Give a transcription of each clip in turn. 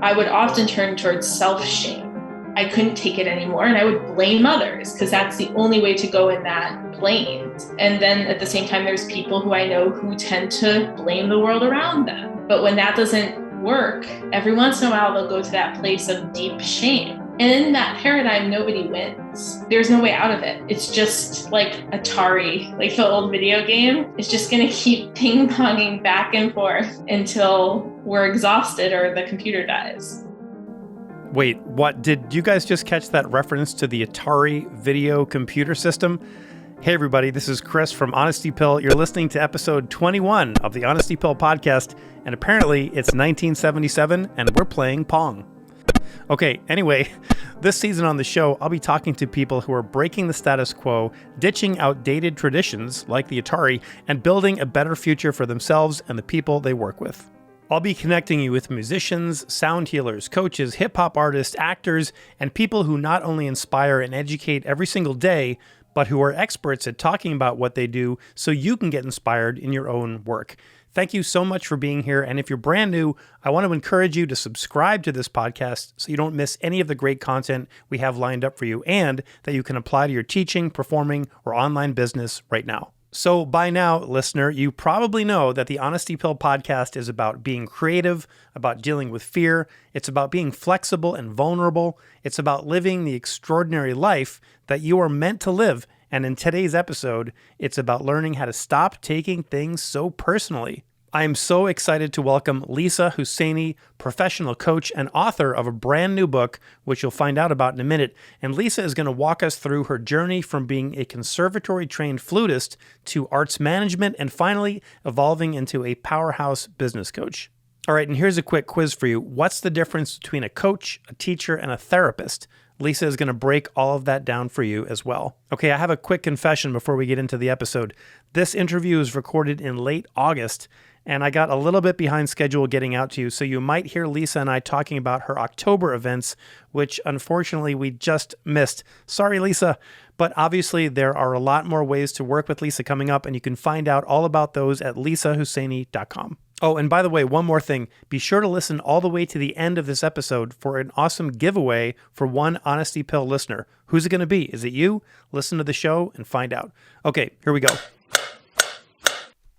I would often turn towards self-shame. I couldn't take it anymore and I would blame others because that's the only way to go in that plane. And then at the same time, there's people who I know who tend to blame the world around them. But when that doesn't work, every once in a while, they'll go to that place of deep shame. And in that paradigm, nobody wins. There's no way out of it. It's just like Atari, like the old video game. It's just going to keep ping-ponging back and forth until we're exhausted or the computer dies. Wait, what? Did you guys just catch that reference to the Atari video computer system? Hey everybody, this is Chris from Honesty Pill. You're listening to episode 21 of the Honesty Pill podcast, and apparently it's 1977 and we're playing Pong. Okay, anyway, this season on the show, I'll be talking to people who are breaking the status quo, ditching outdated traditions like the Atari, and building a better future for themselves and the people they work with. I'll be connecting you with musicians, sound healers, coaches, hip-hop artists, actors, and people who not only inspire and educate every single day, but who are experts at talking about what they do so you can get inspired in your own work. Thank you so much for being here. And if you're brand new, I want to encourage you to subscribe to this podcast so you don't miss any of the great content we have lined up for you and that you can apply to your teaching, performing, or online business right now. So by now, listener, you probably know that the Honesty Pill podcast is about being creative, about dealing with fear. It's about being flexible and vulnerable. It's about living the extraordinary life that you are meant to live. And in today's episode, it's about learning how to stop taking things so personally. I am so excited to welcome Lisa Husseini, professional coach and author of a brand new book, which you'll find out about in a minute. And Lisa is going to walk us through her journey from being a conservatory-trained flutist to arts management and finally evolving into a powerhouse business coach. All right, and here's a quick quiz for you. What's the difference between a coach, a teacher, and a therapist? Lisa is going to break all of that down for you as well. Okay, I have a quick confession before we get into the episode. This interview is recorded in late August, and I got a little bit behind schedule getting out to you, so you might hear Lisa and I talking about her October events, which unfortunately we just missed. Sorry, Lisa, but obviously there are a lot more ways to work with Lisa coming up, and you can find out all about those at lisahusseini.com. Oh, and by the way, one more thing. Be sure to listen all the way to the end of this episode for an awesome giveaway for one Honesty Pill listener. Who's it going to be? Is it you? Listen to the show and find out. Okay, here we go.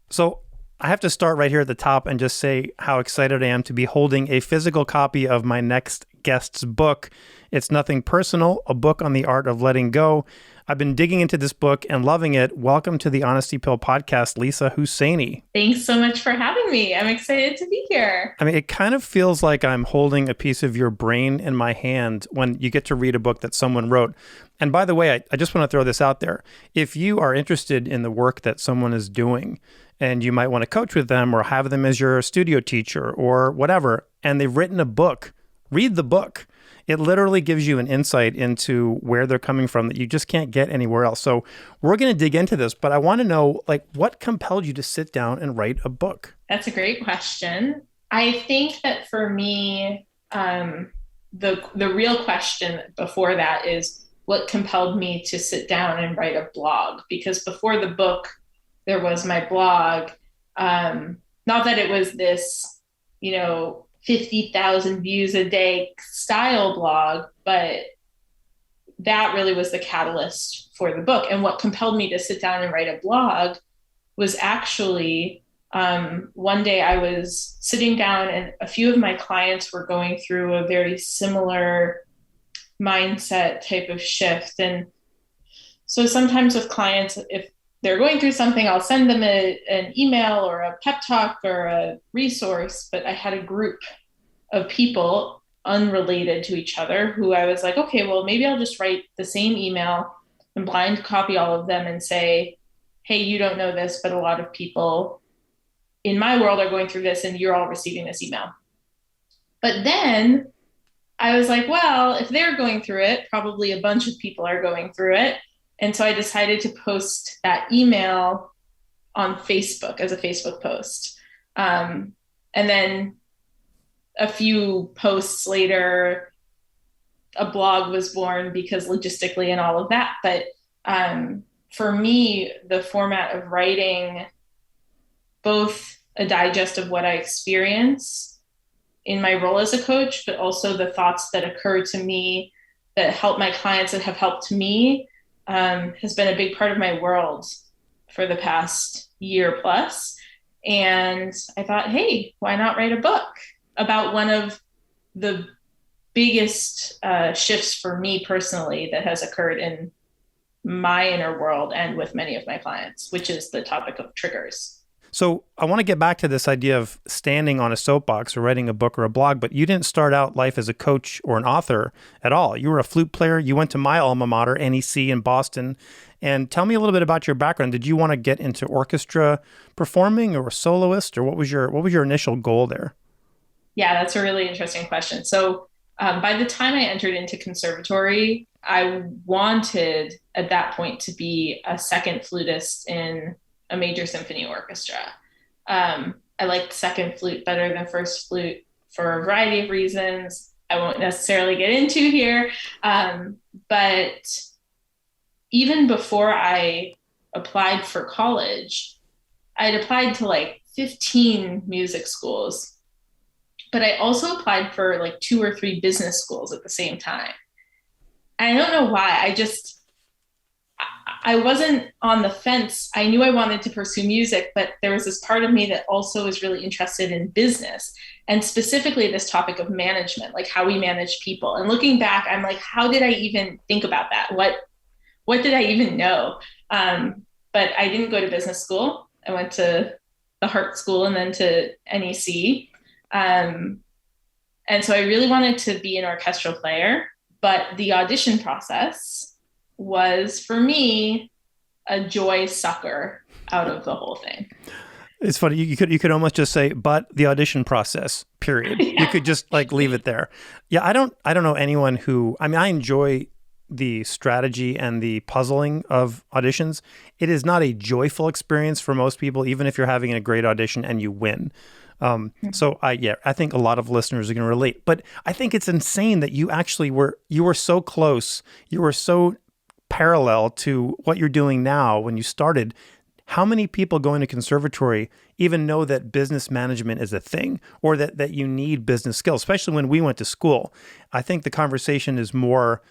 So I have to start right here at the top and just say how excited I am to be holding a physical copy of my next guest's book. It's nothing personal, a book on the art of letting go. I've been digging into this book and loving it. Welcome to the Honesty Pill podcast, Lisa Husseini. Thanks so much for having me. I'm excited to be here. I mean, it kind of feels like I'm holding a piece of your brain in my hand when you get to read a book that someone wrote. And by the way, I just want to throw this out there. If you are interested in the work that someone is doing, and you might want to coach with them or have them as your studio teacher or whatever, and they've written a book, read the book. It literally gives you an insight into where they're coming from that you just can't get anywhere else. So we're going to dig into this, but I want to know, what compelled you to sit down and write a book? That's a great question. I think that for me, the real question before that is what compelled me to sit down and write a blog? Because before the book, there was my blog. Not that it was this, 50,000 views a day style blog, but that really was the catalyst for the book. And what compelled me to sit down and write a blog was actually one day I was sitting down and a few of my clients were going through a very similar mindset type of shift. And so sometimes with clients, if they're going through something, I'll send them an email or a pep talk or a resource, but I had a group of people unrelated to each other who I was like, okay, well, maybe I'll just write the same email and blind copy all of them and say, hey, you don't know this, but a lot of people in my world are going through this and you're all receiving this email. But then I was like, well, if they're going through it, probably a bunch of people are going through it. And so I decided to post that email on Facebook as a Facebook post. And then a few posts later, a blog was born because logistically and all of that. But for me, the format of writing both a digest of what I experience in my role as a coach, but also the thoughts that occur to me that help my clients that have helped me has been a big part of my world for the past year plus. And I thought, hey, why not write a book about one of the biggest shifts for me personally that has occurred in my inner world and with many of my clients, which is the topic of triggers. So I want to get back to this idea of standing on a soapbox or writing a book or a blog, but you didn't start out life as a coach or an author at all. You were a flute player. You went to my alma mater, NEC in Boston. And tell me a little bit about your background. Did you want to get into orchestra performing or a soloist, or what was your initial goal there? Yeah, that's a really interesting question. So by the time I entered into conservatory, I wanted at that point to be a second flutist in a major symphony orchestra. I liked second flute better than first flute for a variety of reasons I won't necessarily get into here. But even before I applied for college, I'd applied to like 15 music schools, but I also applied for like 2 or 3 business schools at the same time. And I don't know why. I wasn't on the fence. I knew I wanted to pursue music, but there was this part of me that also was really interested in business, and specifically this topic of management, like how we manage people. And looking back, I'm like, how did I even think about that? What did I even know? But I didn't go to business school. I went to the Hart School and then to NEC. And so I really wanted to be an orchestral player, but the audition process was for me a joy sucker out of the whole thing. It's funny. You could almost just say, but the audition process, period. Yeah. You could just like leave it there. Yeah. I don't know anyone who, I mean, I enjoy the strategy and the puzzling of auditions. It is not a joyful experience for most people, even if you're having a great audition and you win. So I think a lot of listeners are going to relate, but I think it's insane that you were so close. You were so parallel to what you're doing now when you started. How many people going to conservatory even know that business management is a thing, or that you need business skills, especially when we went to school? I think the conversation is more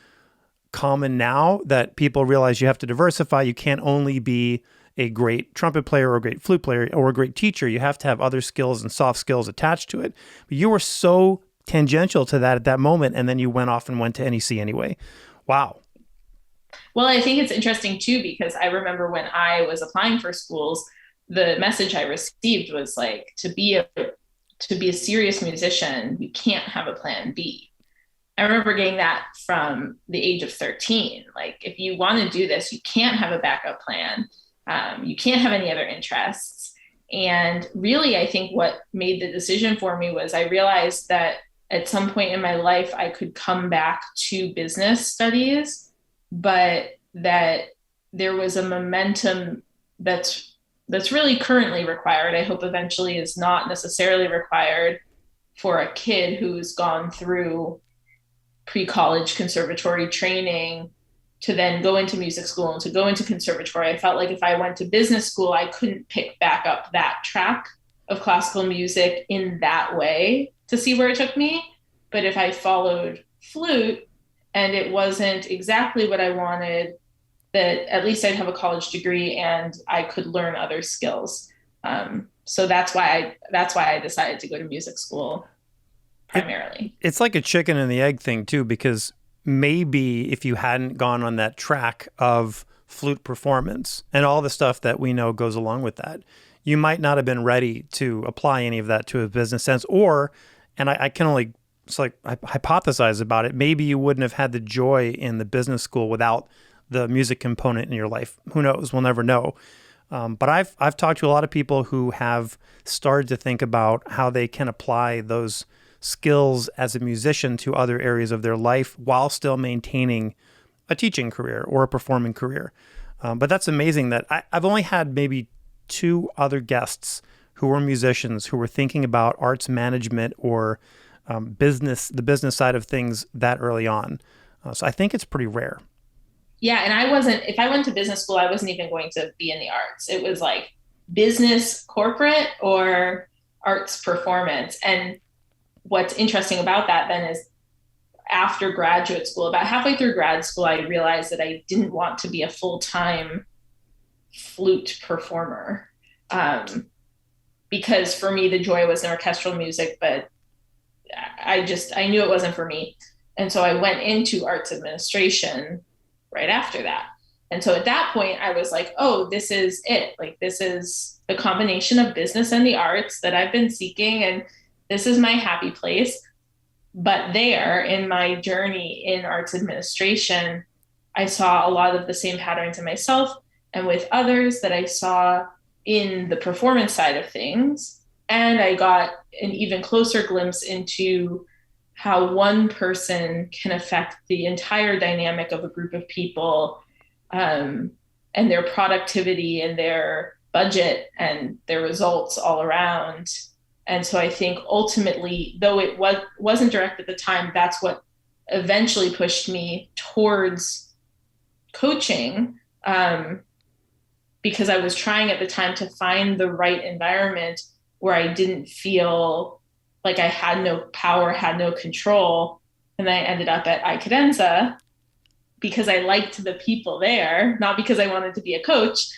common now that people realize you have to diversify. You can't only be a great trumpet player or a great flute player or a great teacher. You have to have other skills and soft skills attached to it. But you were so tangential to that at that moment, and then you went off and went to NEC anyway. Wow. Well, I think it's interesting too, because I remember when I was applying for schools, the message I received was like, to be a serious musician, you can't have a plan B. I remember getting that from the age of 13. Like, if you want to do this, you can't have a backup plan. You can't have any other interests. And really, I think what made the decision for me was I realized that at some point in my life, I could come back to business studies, but that there was a momentum that's really currently required. I hope eventually is not necessarily required for a kid who's gone through pre-college conservatory training to then go into music school and to go into conservatory. I felt like if I went to business school, I couldn't pick back up that track of classical music in that way to see where it took me. But if I followed flute and it wasn't exactly what I wanted, that at least I'd have a college degree and I could learn other skills. So that's why I decided to go to music school primarily. It's like a chicken and the egg thing too, because maybe if you hadn't gone on that track of flute performance and all the stuff that we know goes along with that, you might not have been ready to apply any of that to a business sense. Or, and I can only hypothesize about it, maybe you wouldn't have had the joy in the business school without the music component in your life. Who knows? We'll never know. But I've talked to a lot of people who have started to think about how they can apply those skills as a musician to other areas of their life while still maintaining a teaching career or a performing career. But that's amazing that I've only had maybe 2 other guests who were musicians who were thinking about arts management or the business side of things that early on. So I think it's pretty rare. Yeah. And if I went to business school, I wasn't even going to be in the arts. It was like business corporate or arts performance. And what's interesting about that then is after graduate school, about halfway through grad school, I realized that I didn't want to be a full-time flute performer. Because for me, the joy was in orchestral music, but I knew it wasn't for me. And so I went into arts administration right after that. And so at that point, I was like, oh, this is it. Like, this is the combination of business and the arts that I've been seeking. And this is my happy place. But there in my journey in arts administration, I saw a lot of the same patterns in myself and with others that I saw in the performance side of things. And I got an even closer glimpse into how one person can affect the entire dynamic of a group of people, and their productivity and their budget and their results all around. And so I think ultimately, though it wasn't direct at the time, that's what eventually pushed me towards coaching, because I was trying at the time to find the right environment where I didn't feel like I had no power, had no control. And then I ended up at iCadenza because I liked the people there, not because I wanted to be a coach.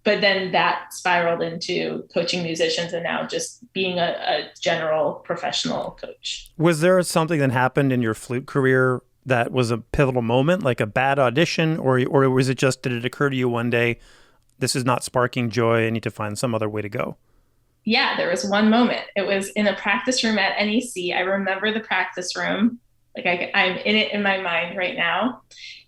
But then that spiraled into coaching musicians and now just being a general professional coach. Was there something that happened in your flute career that was a pivotal moment, like a bad audition, or was it just, did it occur to you one day, this is not sparking joy, I need to find some other way to go? Yeah, there was one moment. It was in a practice room at NEC. I remember the practice room. Like I'm in it in my mind right now.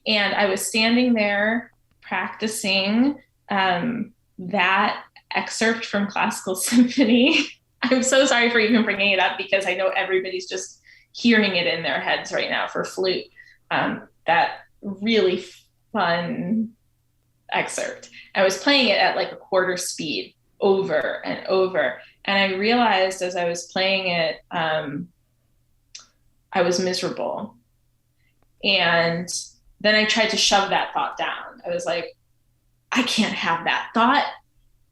And I was standing there practicing that excerpt from Classical Symphony. I'm so sorry for even bringing it up because I know everybody's just hearing it in their heads right now for flute. That really fun excerpt. I was playing it at like a quarter speed over and over. And I realized as I was playing it, I was miserable. And then I tried to shove that thought down. I was like, I can't have that thought.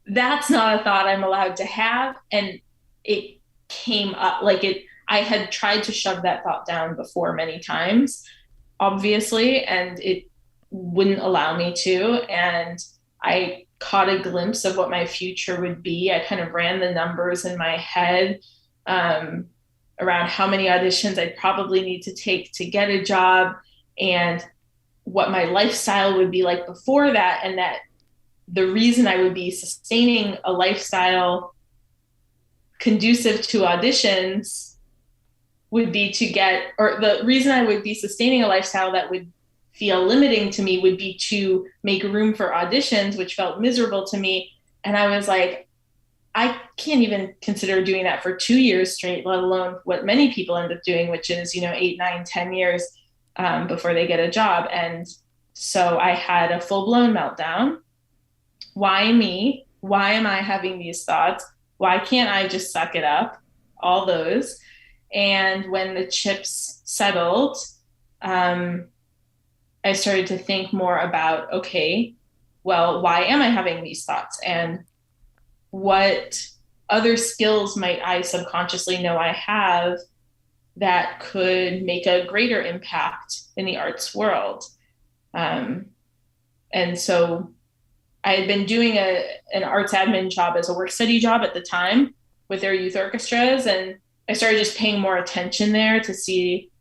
That's not a thought I'm allowed to have. And it came up I had tried to shove that thought down before many times, obviously, and it wouldn't allow me to. And I caught a glimpse of what my future would be. I kind of ran the numbers in my head around how many auditions I'd probably need to take to get a job and what my lifestyle would be like before that, and that the reason I would be sustaining a lifestyle conducive to auditions would be the reason I would be sustaining a lifestyle that would feel limiting to me would be to make room for auditions, which felt miserable to me. And I was like, I can't even consider doing that for 2 years straight, let alone what many people end up doing, which is, 8, 9, 10 years before they get a job. And so I had a full-blown meltdown. Why me? Why am I having these thoughts? Why can't I just suck it up? All those. And when the chips settled, I started to think more about, okay, well, why am I having these thoughts? And what other skills might I subconsciously know I have that could make a greater impact in the arts world? And so I had been doing an arts admin job as a work study job at the time with their youth orchestras. And I started just paying more attention there to see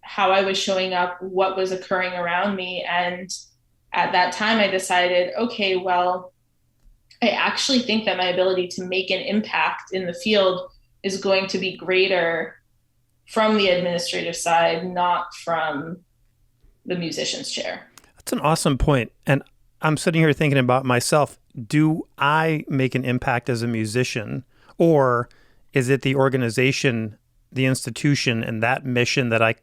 how I was showing up, what was occurring around me. And at that time, I decided, okay, well, I actually think that my ability to make an impact in the field is going to be greater from the administrative side, not from the musician's chair. That's an awesome point. And I'm sitting here thinking about myself. Do I make an impact as a musician, or is it the organization, the institution, and that mission that I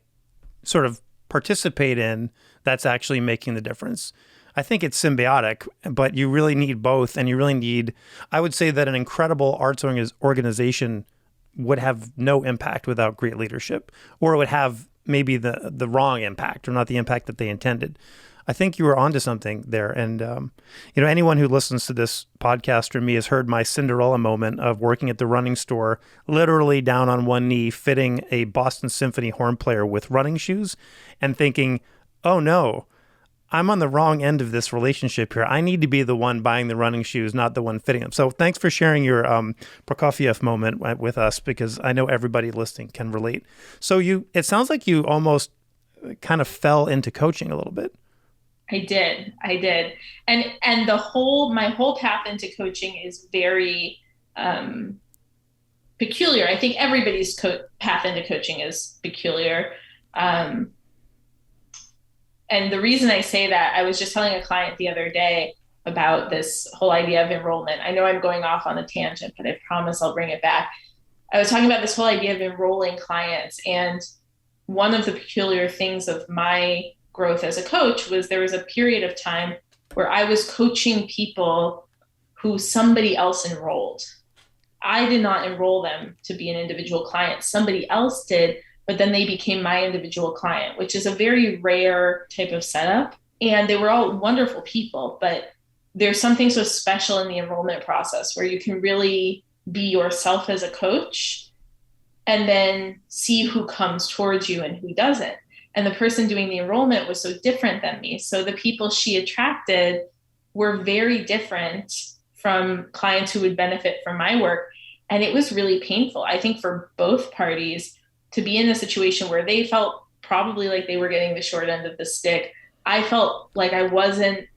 sort of participate in that's actually making the difference? I think it's symbiotic, but you really need both. And you really need, I would say that an incredible arts organization would have no impact without great leadership, or it would have maybe the wrong impact or not the impact that they intended. I think you were onto something there. And, anyone who listens to this podcast or me has heard my Cinderella moment of working at the running store, literally down on one knee, fitting a Boston Symphony horn player with running shoes and thinking, oh no, I'm on the wrong end of this relationship here. I need to be the one buying the running shoes, not the one fitting them. So thanks for sharing your Prokofiev moment with us, because I know everybody listening can relate. So it sounds like you almost kind of fell into coaching a little bit. I did. And my whole path into coaching is very peculiar. I think everybody's path into coaching is peculiar. And the reason I say that, I was just telling a client the other day about this whole idea of enrollment. I know I'm going off on a tangent, but I promise I'll bring it back. I was talking about this whole idea of enrolling clients. And one of the peculiar things of my growth as a coach was there was a period of time where I was coaching people who somebody else enrolled. I did not enroll them to be an individual client. Somebody else did, but then they became my individual client, which is a very rare type of setup. And they were all wonderful people, but there's something so special in the enrollment process where you can really be yourself as a coach and then see who comes towards you and who doesn't. And the person doing the enrollment was so different than me. So the people she attracted were very different from clients who would benefit from my work. And it was really painful, I think, for both parties to be in a situation where they felt probably like they were getting the short end of the stick. I felt like I wasn't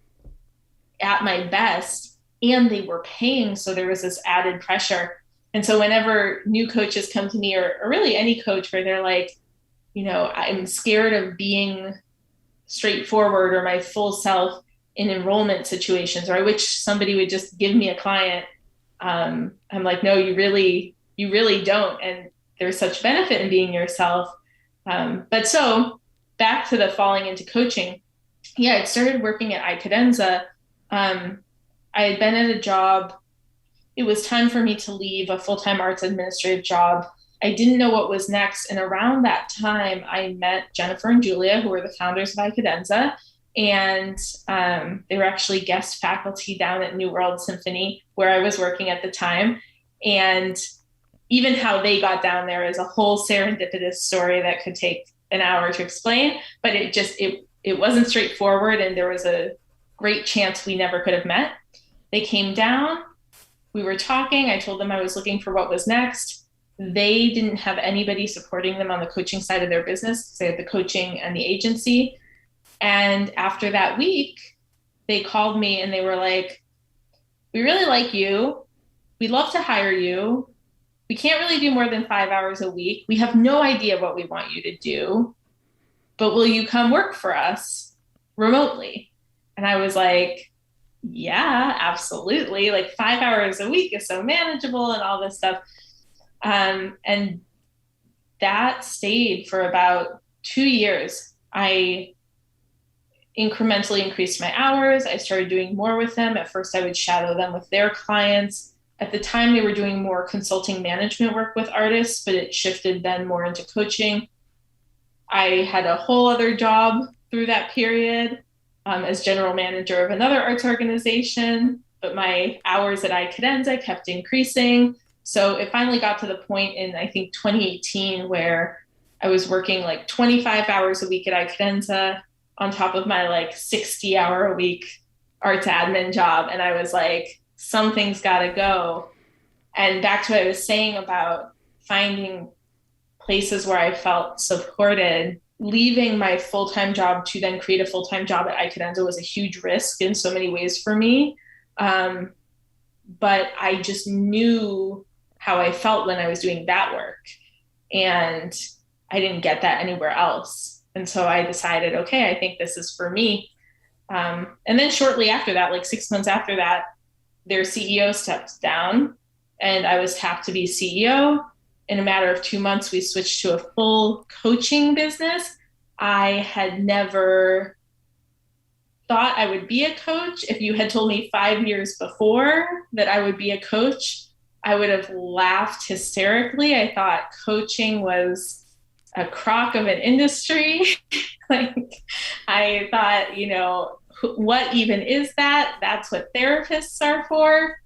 at my best, and they were paying. So there was this added pressure. And so whenever new coaches come to me, or really any coach, where they're like, I'm scared of being straightforward or my full self in enrollment situations, or I wish somebody would just give me a client. I'm like, no, you really don't. And there's such benefit in being yourself. But so back to the falling into coaching. Yeah, I started working at iCadenza. I had been at a job. It was time for me to leave a full-time arts administrative job. I didn't know what was next. And around that time, I met Jennifer and Julia, who were the founders of iCadenza. And they were actually guest faculty down at New World Symphony, where I was working at the time. And even how they got down there is a whole serendipitous story that could take an hour to explain, but it wasn't straightforward. And there was a great chance we never could have met. They came down, we were talking. I told them I was looking for what was next. They didn't have anybody supporting them on the coaching side of their business. They had the coaching and the agency. And after that week, they called me and they were like, we really like you. We'd love to hire you. We can't really do more than 5 hours a week. We have no idea what we want you to do, but will you come work for us remotely? And I was like, yeah, absolutely. Like 5 hours a week is so manageable and all this stuff. And that stayed for about 2 years. I incrementally increased my hours. I started doing more with them. At first, I would shadow them with their clients. At the time, they were doing more consulting management work with artists, but it shifted then more into coaching. I had a whole other job through that period as general manager of another arts organization, but my hours at iCadenza kept increasing. So it finally got to the point in, I think, 2018, where I was working like 25 hours a week at iCadenza on top of my like 60-hour-a-week arts admin job. And I was like, something's got to go. And back to what I was saying about finding places where I felt supported, leaving my full-time job to then create a full-time job at iCadenza was a huge risk in so many ways for me. But I just knew how I felt when I was doing that work. And I didn't get that anywhere else. And so I decided, okay, I think this is for me. And then shortly after that, like 6 months after that, their CEO stepped down and I was tapped to be CEO. In a matter of 2 months, we switched to a full coaching business. I had never thought I would be a coach. If you had told me 5 years before that I would be a coach, I would have laughed hysterically. I thought coaching was a crock of an industry. Like, I thought, what even is that? That's what therapists are for.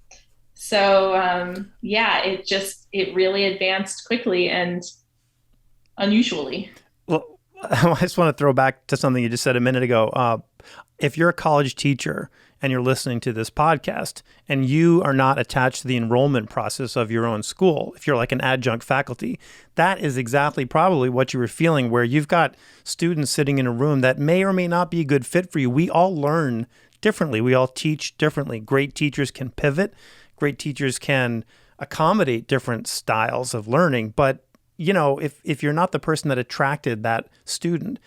So, yeah, it really advanced quickly and unusually. Well, I just want to throw back to something you just said a minute ago. If you're a college teacher and you're listening to this podcast and you are not attached to the enrollment process of your own school, if you're like an adjunct faculty, that is exactly probably what you were feeling, where you've got students sitting in a room that may or may not be a good fit for you. We all learn differently. We all teach differently. Great teachers can pivot. Great teachers can accommodate different styles of learning. But, if you're not the person that attracted that student,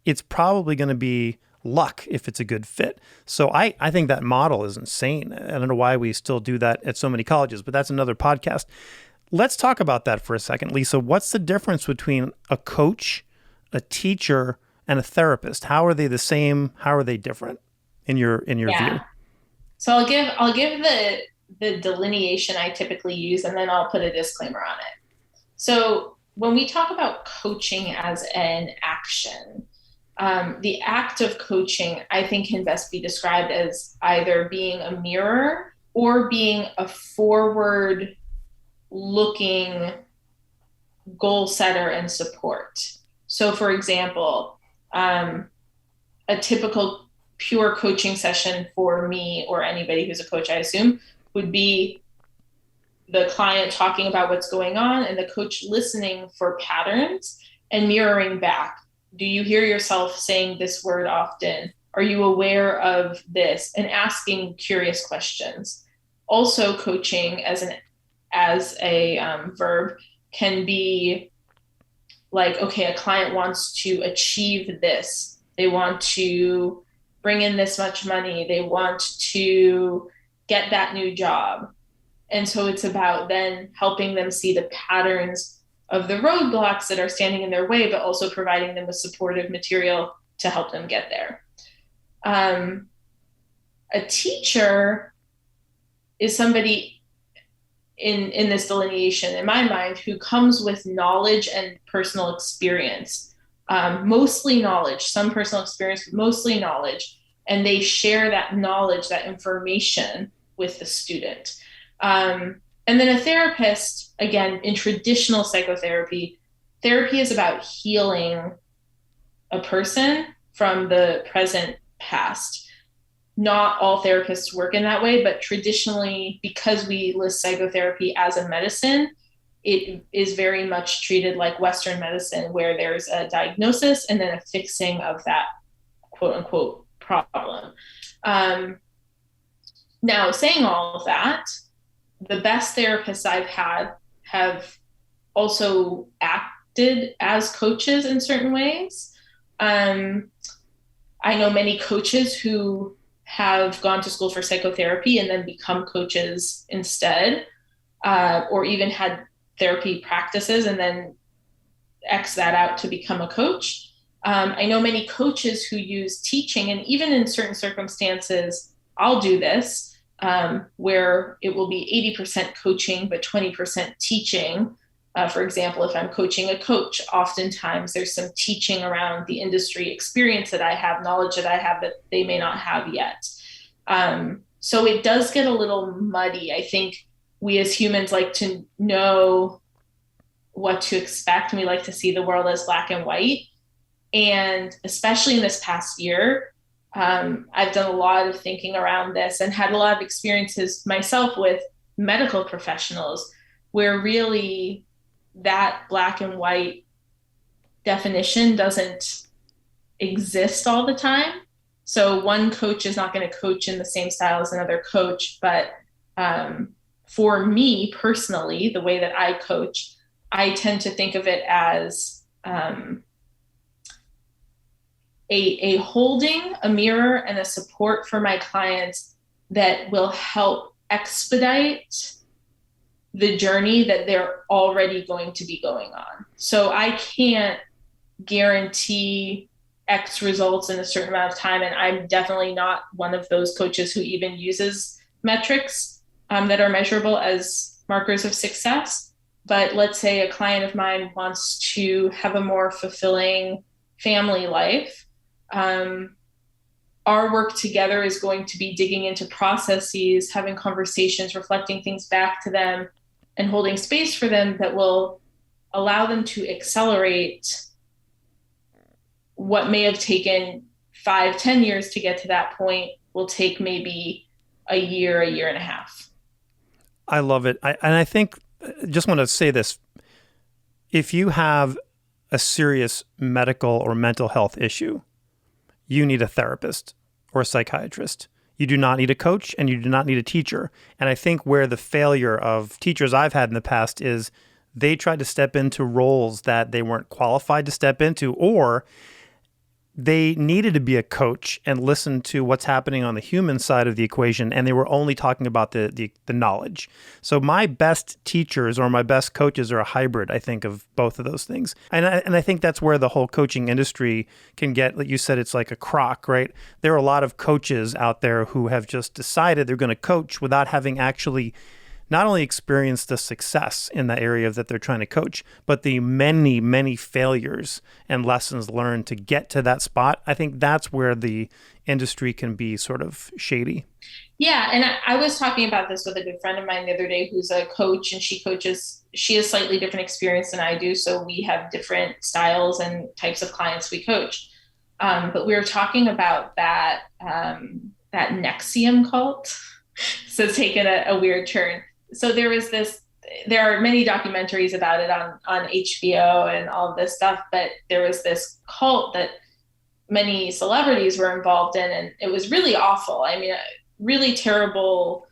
it's probably going to be luck if it's a good fit. So I think that model is insane. I don't know why we still do that at so many colleges, but that's another podcast. Let's talk about that for a second. Lisa, what's the difference between a coach, a teacher, and a therapist? How are they the same? How are they different in your view? Yeah. So I'll give the delineation I typically use, and then I'll put a disclaimer on it. So when we talk about coaching as an action, the act of coaching, I think, can best be described as either being a mirror or being a forward looking goal setter and support. So, for example, a typical pure coaching session for me or anybody who's a coach, I assume, would be the client talking about what's going on and the coach listening for patterns and mirroring back. Do you hear yourself saying this word often? Are you aware of this? And asking curious questions. Also, coaching as a verb can be like, okay, a client wants to achieve this. They want to bring in this much money. They want to get that new job. And so it's about then helping them see the patterns of the roadblocks that are standing in their way, but also providing them with supportive material to help them get there. A teacher is somebody in this delineation, in my mind, who comes with knowledge and personal experience, mostly knowledge, some personal experience, but mostly knowledge. And they share that knowledge, that information with the student. And then a therapist, again, in traditional psychotherapy, therapy is about healing a person from the present past. Not all therapists work in that way, but traditionally, because we list psychotherapy as a medicine, it is very much treated like Western medicine, where there's a diagnosis and then a fixing of that quote unquote problem. Now, saying all of that, the best therapists I've had have also acted as coaches in certain ways. I know many coaches who have gone to school for psychotherapy and then become coaches instead, or even had therapy practices and then X that out to become a coach. I know many coaches who use teaching, and even in certain circumstances, I'll do this, where it will be 80% coaching, but 20% teaching. For example, if I'm coaching a coach, oftentimes there's some teaching around the industry experience that I have, knowledge that I have that they may not have yet. So it does get a little muddy. I think we as humans like to know what to expect, and we like to see the world as black and white. And especially in this past year, I've done a lot of thinking around this and had a lot of experiences myself with medical professionals where really that black and white definition doesn't exist all the time. So one coach is not going to coach in the same style as another coach. But for me personally, the way that I coach, I tend to think of it as a holding, a mirror, and a support for my clients that will help expedite the journey that they're already going to be going on. So I can't guarantee X results in a certain amount of time. And I'm definitely not one of those coaches who even uses metrics that are measurable as markers of success. But let's say a client of mine wants to have a more fulfilling family life. Um, our work together is going to be digging into processes, having conversations, reflecting things back to them, and holding space for them that will allow them to accelerate what may have taken 5, 10 years to get to that point will take maybe a year and a half. I love it. And I think, just want to say this, if you have a serious medical or mental health issue, you need a therapist or a psychiatrist. You do not need a coach and you do not need a teacher. And I think where the failure of teachers I've had in the past is they tried to step into roles that they weren't qualified to step into, or they needed to be a coach and listen to what's happening on the human side of the equation, and they were only talking about the knowledge. So my best teachers or my best coaches are a hybrid, I think, of both of those things. And I think that's where the whole coaching industry can get, like you said, it's like a crock, right? There are a lot of coaches out there who have just decided they're going to coach without having actually not only experience the success in the area that they're trying to coach, but the many, many failures and lessons learned to get to that spot. I think that's where the industry can be sort of shady. Yeah, and I was talking about this with a good friend of mine the other day who's a coach, and she has slightly different experience than I do. So we have different styles and types of clients we coach. But we were talking about that Nexium cult. So it's taken a weird turn. So there are many documentaries about it on HBO and all of this stuff, but there was this cult that many celebrities were involved in, and it was really awful. I mean, really terrible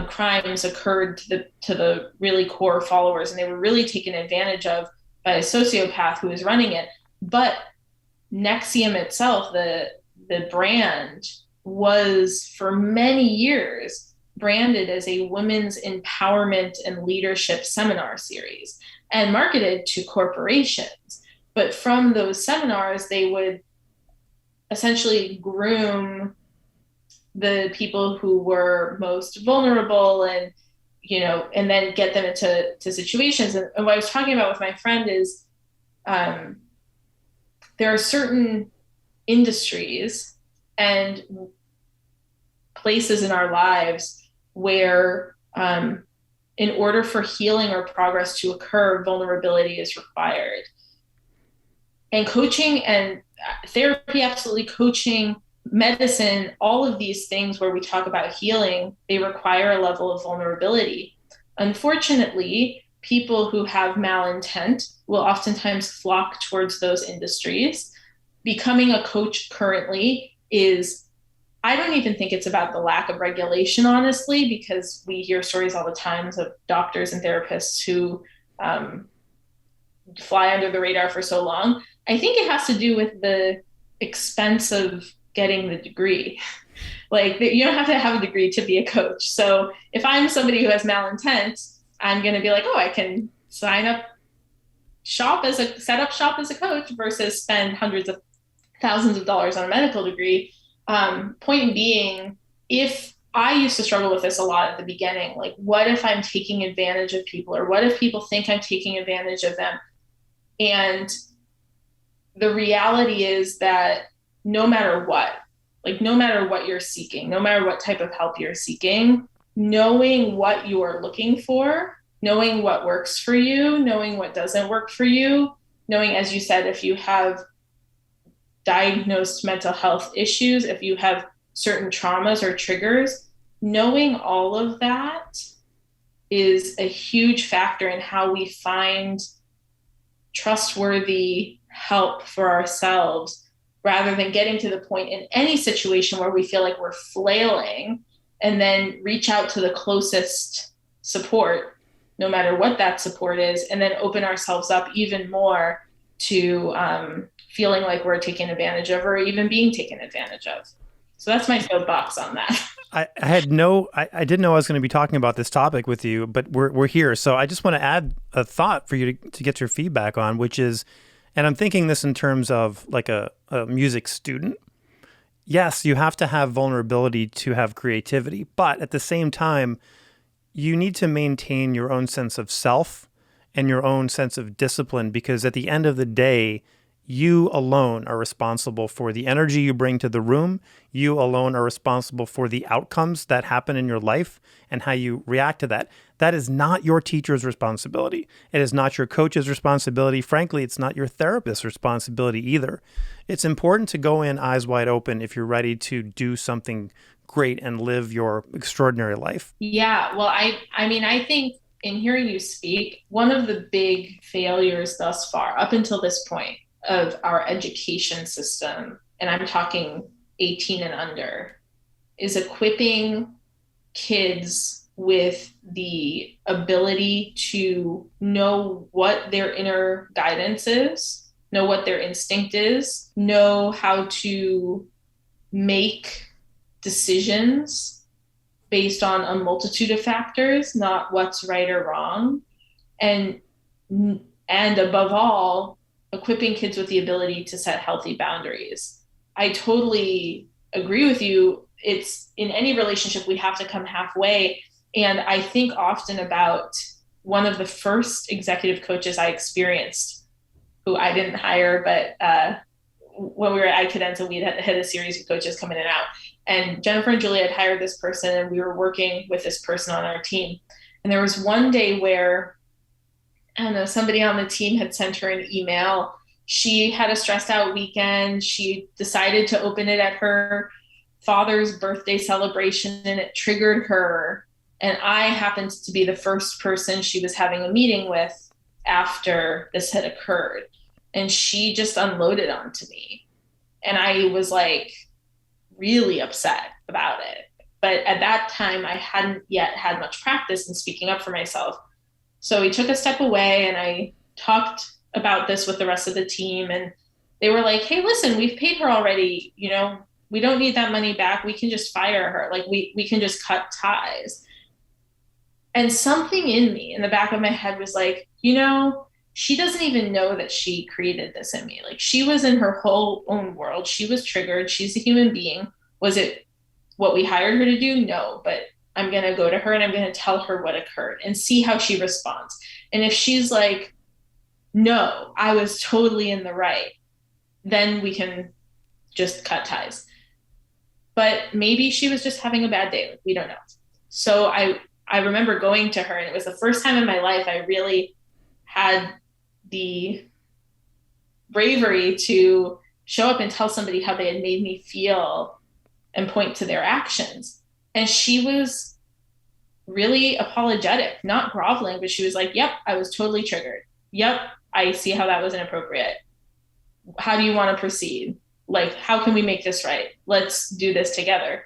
crimes occurred to the really core followers, and they were really taken advantage of by a sociopath who was running it. But Nexium itself, the brand, was for many years branded as a women's empowerment and leadership seminar series and marketed to corporations. But from those seminars, they would essentially groom the people who were most vulnerable and then get them into situations. And what I was talking about with my friend is there are certain industries and places in our lives where in order for healing or progress to occur, vulnerability is required. And coaching and therapy, absolutely, coaching, medicine, all of these things where we talk about healing, they require a level of vulnerability. Unfortunately, people who have malintent will oftentimes flock towards those industries. Becoming a coach currently is, I don't even think it's about the lack of regulation, honestly, because we hear stories all the time of doctors and therapists who fly under the radar for so long. I think it has to do with the expense of getting the degree. Like, you don't have to have a degree to be a coach. So if I'm somebody who has malintent, I'm going to be like, oh, I can set up shop as a coach versus spend hundreds of thousands of dollars on a medical degree. Point being, if I used to struggle with this a lot at the beginning, like, what if I'm taking advantage of people, or what if people think I'm taking advantage of them? And the reality is that no matter what you're seeking, no matter what type of help you're seeking, knowing what you're looking for, knowing what works for you, knowing what doesn't work for you, knowing, as you said, if you have diagnosed mental health issues, if you have certain traumas or triggers, knowing all of that is a huge factor in how we find trustworthy help for ourselves, rather than getting to the point in any situation where we feel like we're flailing and then reach out to the closest support, no matter what that support is, and then open ourselves up even more to feeling like we're taken advantage of or even being taken advantage of. So that's my soapbox on that. I didn't know I was going to be talking about this topic with you, but we're here. So I just want to add a thought for you to get your feedback on, which is, and I'm thinking this in terms of like a music student. Yes, you have to have vulnerability to have creativity, but at the same time, you need to maintain your own sense of self and your own sense of discipline, because at the end of the day, you alone are responsible for the energy you bring to the room. You alone are responsible for the outcomes that happen in your life and how you react to that. That is not your teacher's responsibility. It is not your coach's responsibility. Frankly, it's not your therapist's responsibility either. It's important to go in eyes wide open if you're ready to do something great and live your extraordinary life. Yeah, well, I mean, I think in hearing you speak, one of the big failures thus far, up until this point, of our education system, and I'm talking 18 and under, is equipping kids with the ability to know what their inner guidance is, know what their instinct is, know how to make decisions based on a multitude of factors, not what's right or wrong. And above all, equipping kids with the ability to set healthy boundaries. I totally agree with you. It's in any relationship, we have to come halfway. And I think often about one of the first executive coaches I experienced, who I didn't hire, but when we were at Cadenza, we had a series of coaches come in and out. And Jennifer and Julia had hired this person, and we were working with this person on our team. And there was one day where, I don't know, somebody on the team had sent her an email. She had a stressed out weekend. She decided to open it at her father's birthday celebration, and it triggered her. And I happened to be the first person she was having a meeting with after this had occurred. And she just unloaded onto me. And I was like really upset about it. But at that time, I hadn't yet had much practice in speaking up for myself. So we took a step away, and I talked about this with the rest of the team. And they were like, hey, listen, we've paid her already. You know, we don't need that money back. We can just fire her. Like we can just cut ties. And something in me, in the back of my head, was like, you know, she doesn't even know that she created this in me. Like, she was in her whole own world. She was triggered. She's a human being. Was it what we hired her to do? No, but I'm going to go to her and I'm going to tell her what occurred and see how she responds. And if she's like, no, I was totally in the right, then we can just cut ties. But maybe she was just having a bad day. Like, we don't know. So I remember going to her, and it was the first time in my life I really had the bravery to show up and tell somebody how they had made me feel and point to their actions. And she was really apologetic, not groveling, but she was like, yep, I was totally triggered. Yep, I see how that was inappropriate. How do you want to proceed? Like, how can we make this right? Let's do this together.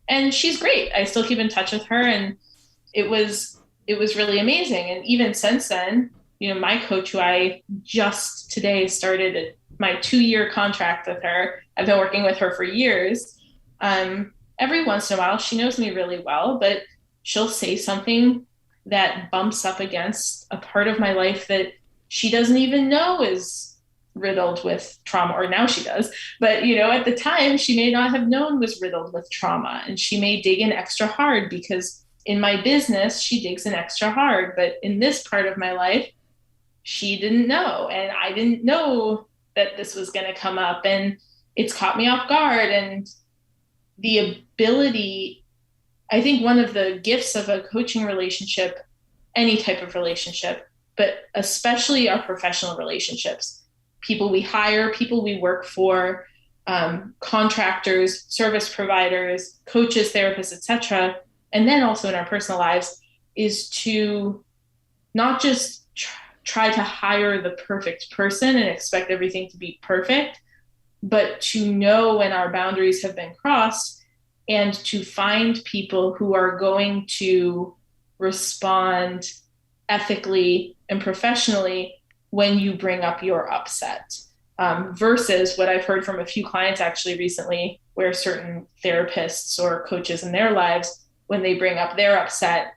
And she's great. I still keep in touch with her, and it was really amazing. And even since then, you know, my coach, who I just today started my 2-year contract with her, I've been working with her for years. Every once in a while, she knows me really well, but she'll say something that bumps up against a part of my life that she doesn't even know is riddled with trauma, or now she does. But, you know, at the time, she may not have known was riddled with trauma, and she may dig in extra hard because in my business, she digs in extra hard. But in this part of my life, she didn't know. And I didn't know that this was going to come up. And it's caught me off guard. And the ability, I think one of the gifts of a coaching relationship, any type of relationship, but especially our professional relationships, people we hire, people we work for, contractors, service providers, coaches, therapists, etc., and then also in our personal lives, is to not just try to hire the perfect person and expect everything to be perfect, but to know when our boundaries have been crossed and to find people who are going to respond ethically and professionally when you bring up your upset. Versus what I've heard from a few clients actually recently, where certain therapists or coaches in their lives, when they bring up their upset,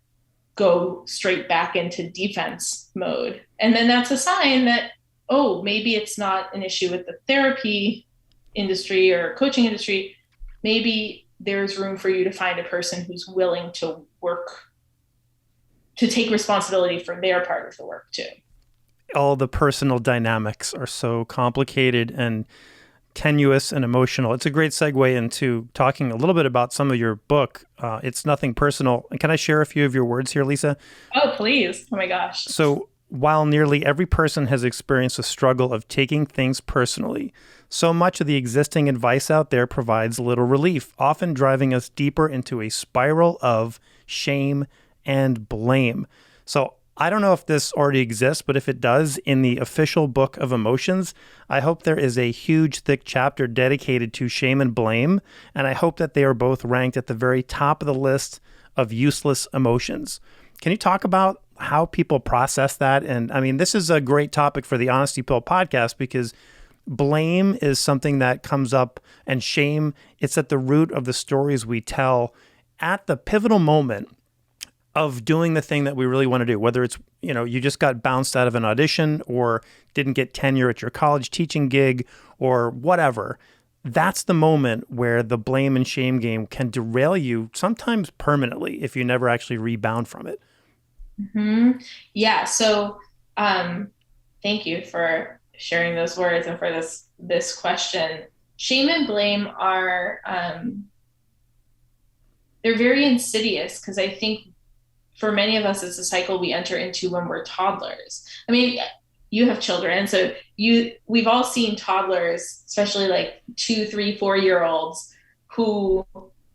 go straight back into defense mode. And then that's a sign that, oh, maybe it's not an issue with the therapy industry or coaching industry. Maybe there's room for you to find a person who's willing to work, to take responsibility for their part of the work too. all the personal dynamics are so complicated and tenuous and emotional. It's a great segue into talking a little bit about some of your book. It's Nothing Personal. And can I share a few of your words here, Lisa? Oh, please. Oh my gosh. So while nearly every person has experienced a struggle of taking things personally, so much of the existing advice out there provides little relief, often driving us deeper into a spiral of shame and blame. So I don't know if this already exists, but if it does, in the official book of emotions, I hope there is a huge, thick chapter dedicated to shame and blame, and I hope that they are both ranked at the very top of the list of useless emotions. Can you talk about how people process that? And I mean, this is a great topic for the Honesty Pill podcast because blame is something that comes up, and shame, it's at the root of the stories we tell at the pivotal moment of doing the thing that we really want to do, whether it's, you just got bounced out of an audition or didn't get tenure at your college teaching gig or whatever. That's the moment where the blame and shame game can derail you, sometimes permanently, if you never actually rebound from it. Mm-hmm. Yeah. So, thank you for sharing those words and for this question. Shame and blame are, they're very insidious because I think for many of us, it's a cycle we enter into when we're toddlers. I mean, you have children, so we've all seen toddlers, especially like 2, 3, 4-year-olds, who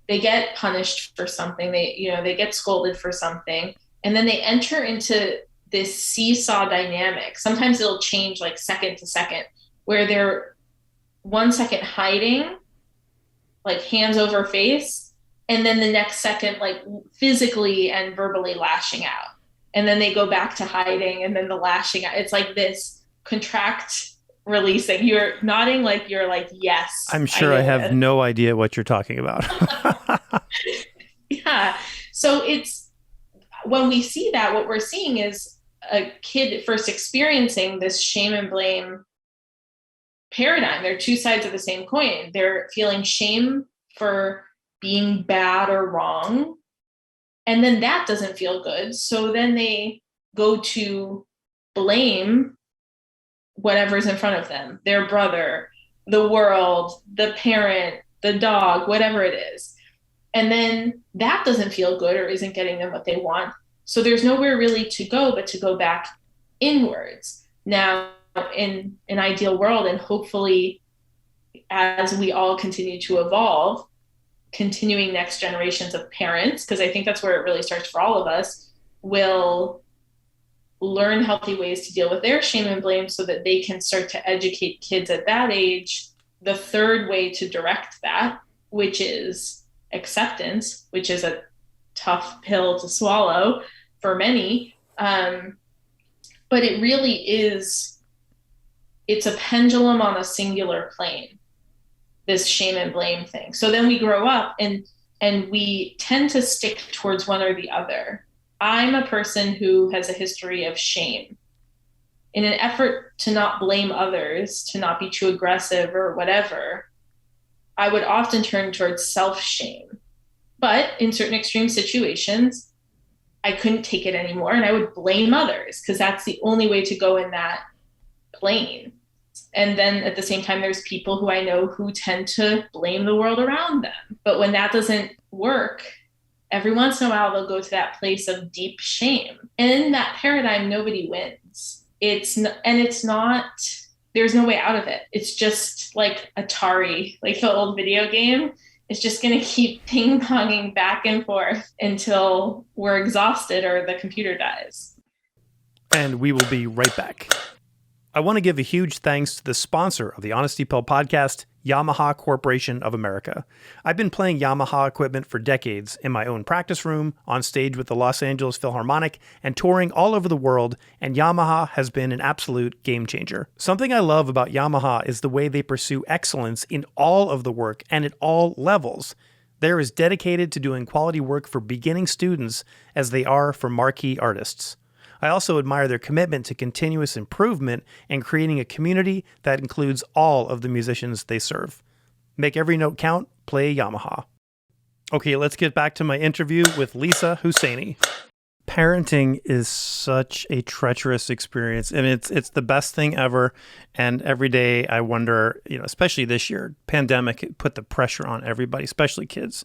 they get punished for something. They get scolded for something, and then they enter into this seesaw dynamic. Sometimes it'll change like second to second, where they're 1 second hiding, like hands over face, and then the next second, like physically and verbally lashing out. And then they go back to hiding and then the lashing out. It's like this contract releasing. You're nodding like you're like, yes. I'm sure I have no idea what you're talking about. Yeah. So it's when we see that, what we're seeing is a kid first experiencing this shame and blame paradigm. They're two sides of the same coin. They're feeling shame for being bad or wrong. And then that doesn't feel good. So then they go to blame whatever's in front of them, their brother, the world, the parent, the dog, whatever it is. And then that doesn't feel good or isn't getting them what they want. So there's nowhere really to go but to go back inwards. Now, in an ideal world, and hopefully as we all continue to evolve, continuing next generations of parents, because I think that's where it really starts for all of us, will learn healthy ways to deal with their shame and blame so that they can start to educate kids at that age the third way to direct that, which is acceptance, which is a tough pill to swallow for many. But it really is, it's a pendulum on a singular plane, this shame and blame thing. So then we grow up and we tend to stick towards one or the other. I'm a person who has a history of shame. In an effort to not blame others, to not be too aggressive or whatever, I would often turn towards self-shame. But in certain extreme situations, I couldn't take it anymore and I would blame others because that's the only way to go in that plane. And then at the same time, there's people who I know who tend to blame the world around them. But when that doesn't work, every once in a while, they'll go to that place of deep shame. And in that paradigm, nobody wins. There's no way out of it. It's just like Atari, like the old video game. It's just going to keep ping-ponging back and forth until we're exhausted or the computer dies. And we will be right back. I want to give a huge thanks to the sponsor of the Honesty Pill podcast, Yamaha Corporation of America. I've been playing Yamaha equipment for decades in my own practice room, on stage with the Los Angeles Philharmonic, and touring all over the world, and Yamaha has been an absolute game changer. Something I love about Yamaha is the way they pursue excellence in all of the work and at all levels. They're as dedicated to doing quality work for beginning students as they are for marquee artists. I also admire their commitment to continuous improvement and creating a community that includes all of the musicians they serve. Make every note count, play Yamaha. Okay, let's get back to my interview with Lisa Husseini. Parenting is such a treacherous experience, and it's the best thing ever. And every day I wonder, especially this year, pandemic, it put the pressure on everybody, especially kids.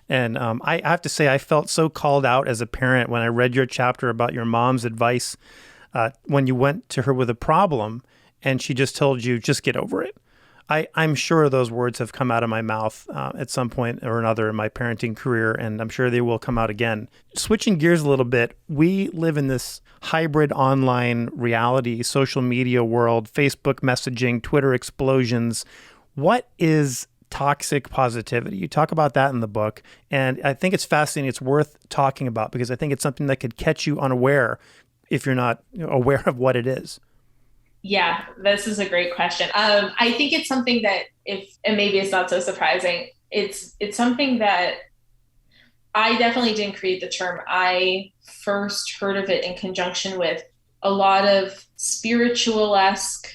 And I have to say, I felt so called out as a parent when I read your chapter about your mom's advice when you went to her with a problem, and she just told you, just get over it. I'm sure those words have come out of my mouth at some point or another in my parenting career, and I'm sure they will come out again. Switching gears a little bit, we live in this hybrid online reality, social media world, Facebook messaging, Twitter explosions. What is toxic positivity? You talk about that in the book, and I think it's fascinating. It's worth talking about because I think it's something that could catch you unaware if you're not aware of what it is. Yeah, this is a great question. I think it's something that and maybe it's not so surprising, it's something that I definitely didn't create the term. I first heard of it in conjunction with a lot of spiritual-esque,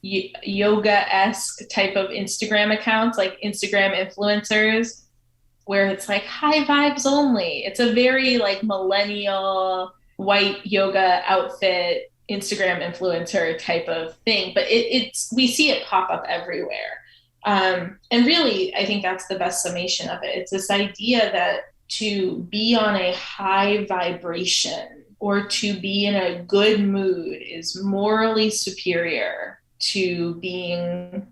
yoga-esque type of Instagram accounts, like Instagram influencers, where it's like high vibes only. It's a very like millennial white yoga outfit Instagram influencer type of thing, but we see it pop up everywhere. And really, I think that's the best summation of it. It's this idea that to be on a high vibration or to be in a good mood is morally superior to being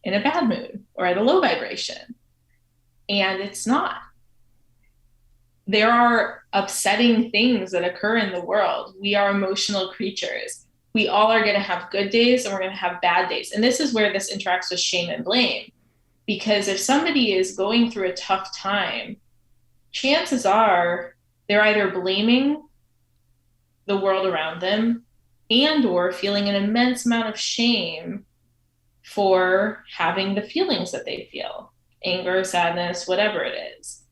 in a bad mood or at a low vibration. And it's not. There are upsetting things that occur in the world. We are emotional creatures. We all are going to have good days and we're going to have bad days. And this is where this interacts with shame and blame. Because if somebody is going through a tough time, chances are they're either blaming the world around them and or feeling an immense amount of shame for having the feelings that they feel, anger, sadness, whatever it is.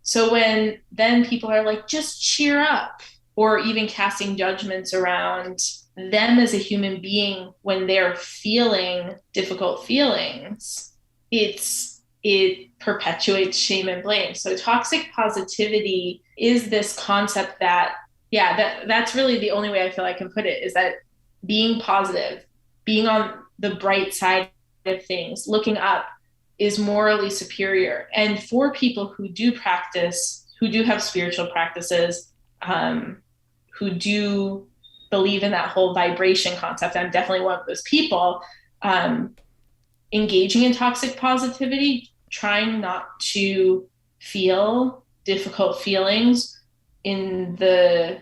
So when then people are like, just cheer up, or even casting judgments around them as a human being when they're feeling difficult feelings, it perpetuates shame and blame. So toxic positivity is this concept that, that's really the only way I feel I can put it, is that being positive, being on the bright side of things, looking up, is morally superior. And for people who do practice, who do have spiritual practices, who do believe in that whole vibration concept, I'm definitely one of those people, engaging in toxic positivity, trying not to feel difficult feelings in the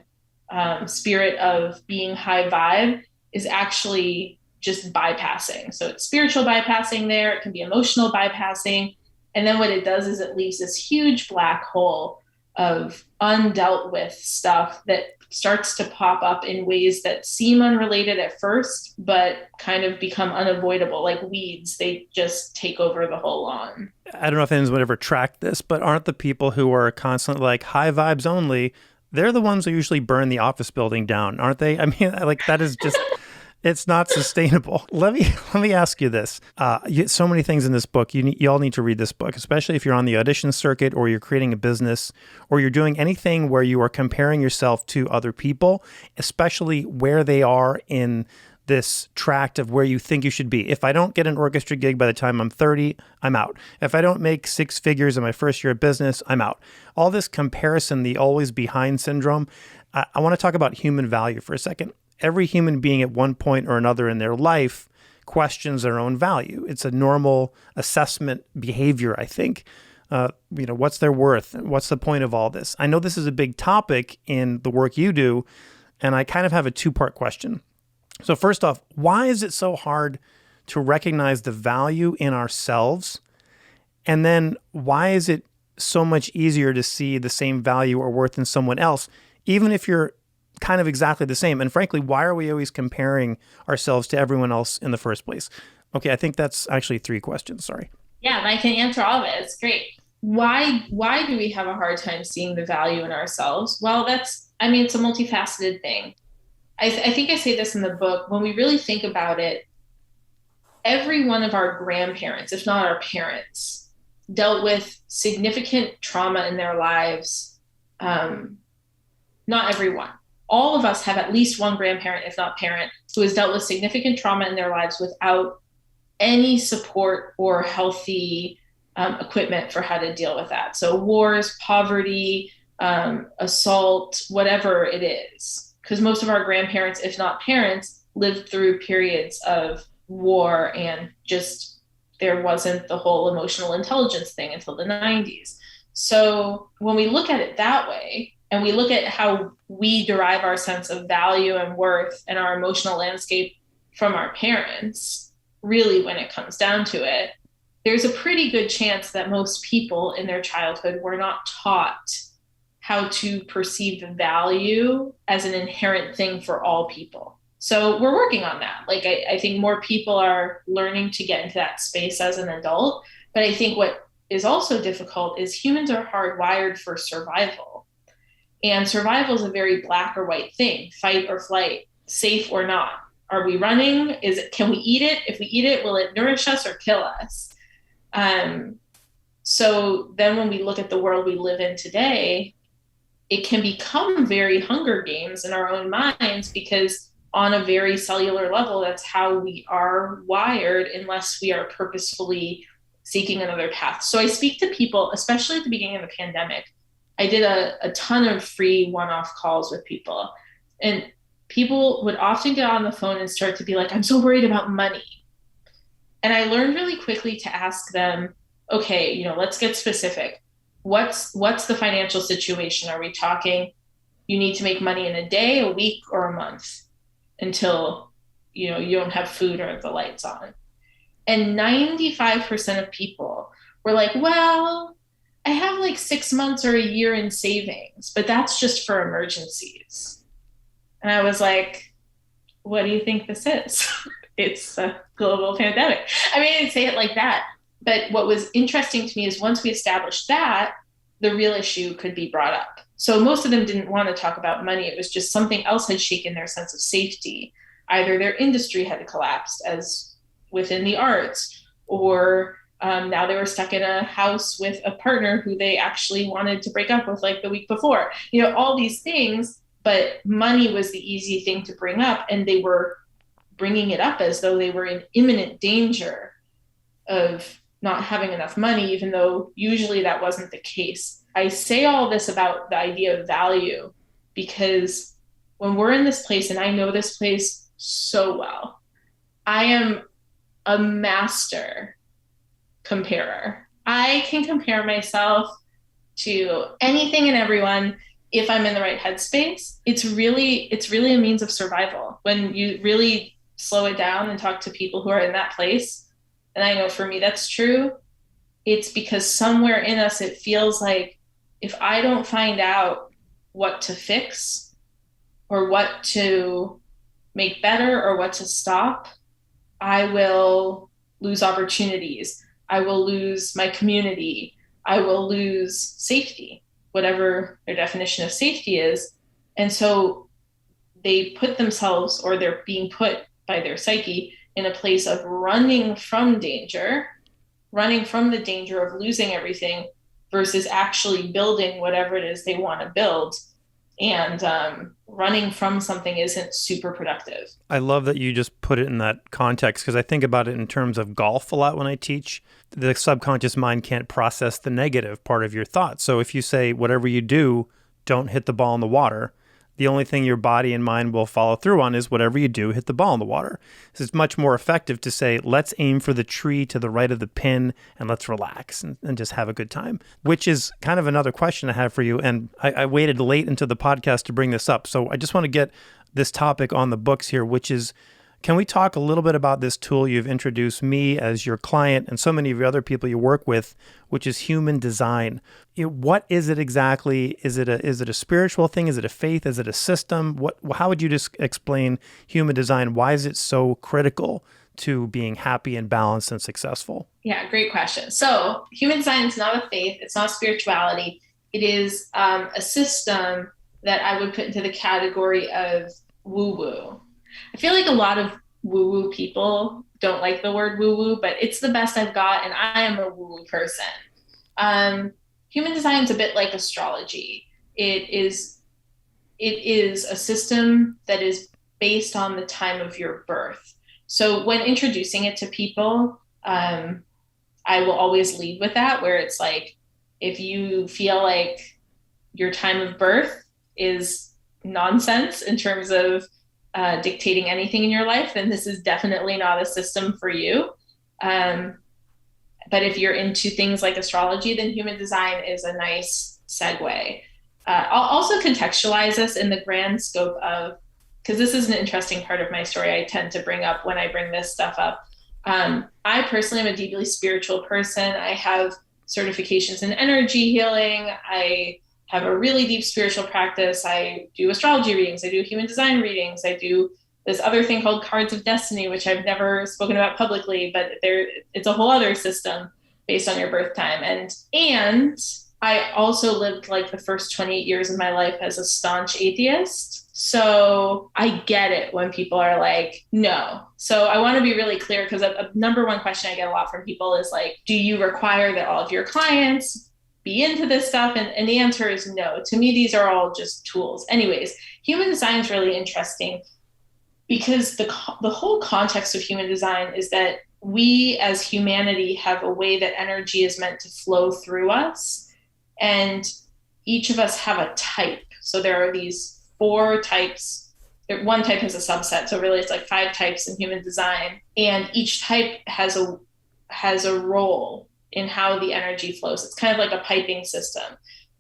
spirit of being high vibe is actually just bypassing. So it's spiritual bypassing there. It can be emotional bypassing. And then what it does is it leaves this huge black hole of undealt with stuff that starts to pop up in ways that seem unrelated at first, but kind of become unavoidable, like weeds. They just take over the whole lawn. I don't know if anyone's ever tracked this, but aren't the people who are constantly like high vibes only, they're the ones who usually burn the office building down, aren't they? I mean, like that is just... It's not sustainable. Let me ask you this. So many things in this book. You all need to read this book, especially if you're on the audition circuit or you're creating a business or you're doing anything where you are comparing yourself to other people, especially where they are in this tract of where you think you should be. If I don't get an orchestra gig by the time I'm 30, I'm out. If I don't make six figures in my first year of business, I'm out. All this comparison, the always behind syndrome. I want to talk about human value for a second. Every human being at one point or another in their life questions their own value. It's a normal assessment behavior, I think. What's their worth? What's the point of all this? I know this is a big topic in the work you do, and I kind of have a two-part question. So first off, why is it so hard to recognize the value in ourselves? And then why is it so much easier to see the same value or worth in someone else, even if you're kind of exactly the same? And frankly, why are we always comparing ourselves to everyone else in the first place? Okay, I think that's actually three questions. Sorry. Yeah, and I can answer all of it. It's great. Why do we have a hard time seeing the value in ourselves? Well, it's a multifaceted thing. I think I say this in the book. When we really think about it, every one of our grandparents, if not our parents, dealt with significant trauma in their lives, not everyone. All of us have at least one grandparent, if not parent, who has dealt with significant trauma in their lives without any support or healthy equipment for how to deal with that. So wars, poverty, assault, whatever it is. Because most of our grandparents, if not parents, lived through periods of war and just there wasn't the whole emotional intelligence thing until the 90s. So when we look at it that way, and we look at how we derive our sense of value and worth and our emotional landscape from our parents, really, when it comes down to it, there's a pretty good chance that most people in their childhood were not taught how to perceive value as an inherent thing for all people. So we're working on that. Like, I think more people are learning to get into that space as an adult. But I think what is also difficult is humans are hardwired for survival. And survival is a very black or white thing, fight or flight, safe or not. Are we running? Can we eat it? If we eat it, will it nourish us or kill us? So then when we look at the world we live in today, it can become very Hunger Games in our own minds because on a very cellular level, that's how we are wired unless we are purposefully seeking another path. So I speak to people, especially at the beginning of the pandemic. I did a ton of free one-off calls with people, and people would often get on the phone and start to be like, I'm so worried about money. And I learned really quickly to ask them, okay, let's get specific. What's the financial situation? Are we talking you need to make money in a day, a week, or a month until you don't have food or the lights on? And 95% of people were like, well, I have like 6 months or a year in savings, but that's just for emergencies. And I was like, what do you think this is? It's a global pandemic. I mean, I didn't say it like that. But what was interesting to me is once we established that, the real issue could be brought up. So most of them didn't want to talk about money. It was just something else had shaken their sense of safety. Either their industry had collapsed, as within the arts, or now they were stuck in a house with a partner who they actually wanted to break up with like the week before. All these things, but money was the easy thing to bring up. And they were bringing it up as though they were in imminent danger of not having enough money, even though usually that wasn't the case. I say all this about the idea of value because when we're in this place, and I know this place so well, I am a master comparer. I can compare myself to anything and everyone if I'm in the right headspace. It's really a means of survival. When you really slow it down and talk to people who are in that place, and I know for me that's true, it's because somewhere in us it feels like if I don't find out what to fix or what to make better or what to stop, I will lose opportunities. I will lose my community. I will lose safety, whatever their definition of safety is. And so they put themselves, or they're being put by their psyche, in a place of running from danger, running from the danger of losing everything versus actually building whatever it is they want to build. And running from something isn't super productive. I love that you just put it in that context because I think about it in terms of golf a lot when I teach. The subconscious mind can't process the negative part of your thoughts. So if you say, whatever you do, don't hit the ball in the water, the only thing your body and mind will follow through on is whatever you do, hit the ball in the water. So it's much more effective to say, let's aim for the tree to the right of the pin and let's relax and just have a good time, which is kind of another question I have for you. And I waited late into the podcast to bring this up. So I just want to get this topic on the books here, which is, can we talk a little bit about this tool you've introduced me as your client and so many of your other people you work with, which is human design? What is it exactly? Is it a spiritual thing? Is it a faith? Is it a system? How would you just explain human design? Why is it so critical to being happy and balanced and successful? Yeah, great question. So human design is not a faith. It's not spirituality. It is a system that I would put into the category of woo-woo. I feel like a lot of woo-woo people don't like the word woo-woo, but it's the best I've got, and I am a woo-woo person. Human design is a bit like astrology. It is it is a system that is based on the time of your birth. So when introducing it to people, I will always lead with that, where it's like, if you feel like your time of birth is nonsense in terms of dictating anything in your life, then this is definitely not a system for you. Um, but if you're into things like astrology, then human design is a nice segue. I'll also contextualize this in the grand scope of, because this is an interesting part of my story I tend to bring up when I bring this stuff up. I personally am a deeply spiritual person. I have certifications in energy healing. I have a really deep spiritual practice. I do astrology readings. I do human design readings. I do this other thing called cards of destiny, which I've never spoken about publicly, but it's a whole other system based on your birth time. And I also lived like the first 28 years of my life as a staunch atheist. So I get it when people are like, no. So I want to be really clear, because a number one question I get a lot from people is like, do you require that all of your clients be into this stuff? And the answer is no. To me, these are all just tools. Anyways, human design is really interesting because the whole context of human design is that we as humanity have a way that energy is meant to flow through us. And each of us have a type. So there are these 4 types. One type has a subset. So really it's like 5 types in human design. And each type has a role in how the energy flows. It's kind of like a piping system.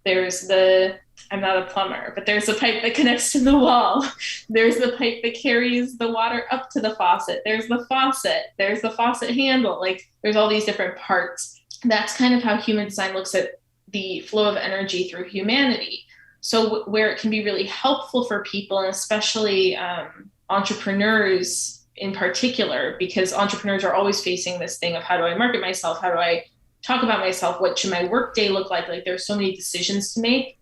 I'm not a plumber, but there's a pipe that connects to the wall. There's the pipe that carries the water up to the faucet. There's the faucet handle. Like there's all these different parts. That's kind of how human design looks at the flow of energy through humanity. So where it can be really helpful for people, and especially entrepreneurs in particular, because entrepreneurs are always facing this thing of, how do I market myself? How do I talk about myself? What should my work day look like? Like there's so many decisions to make.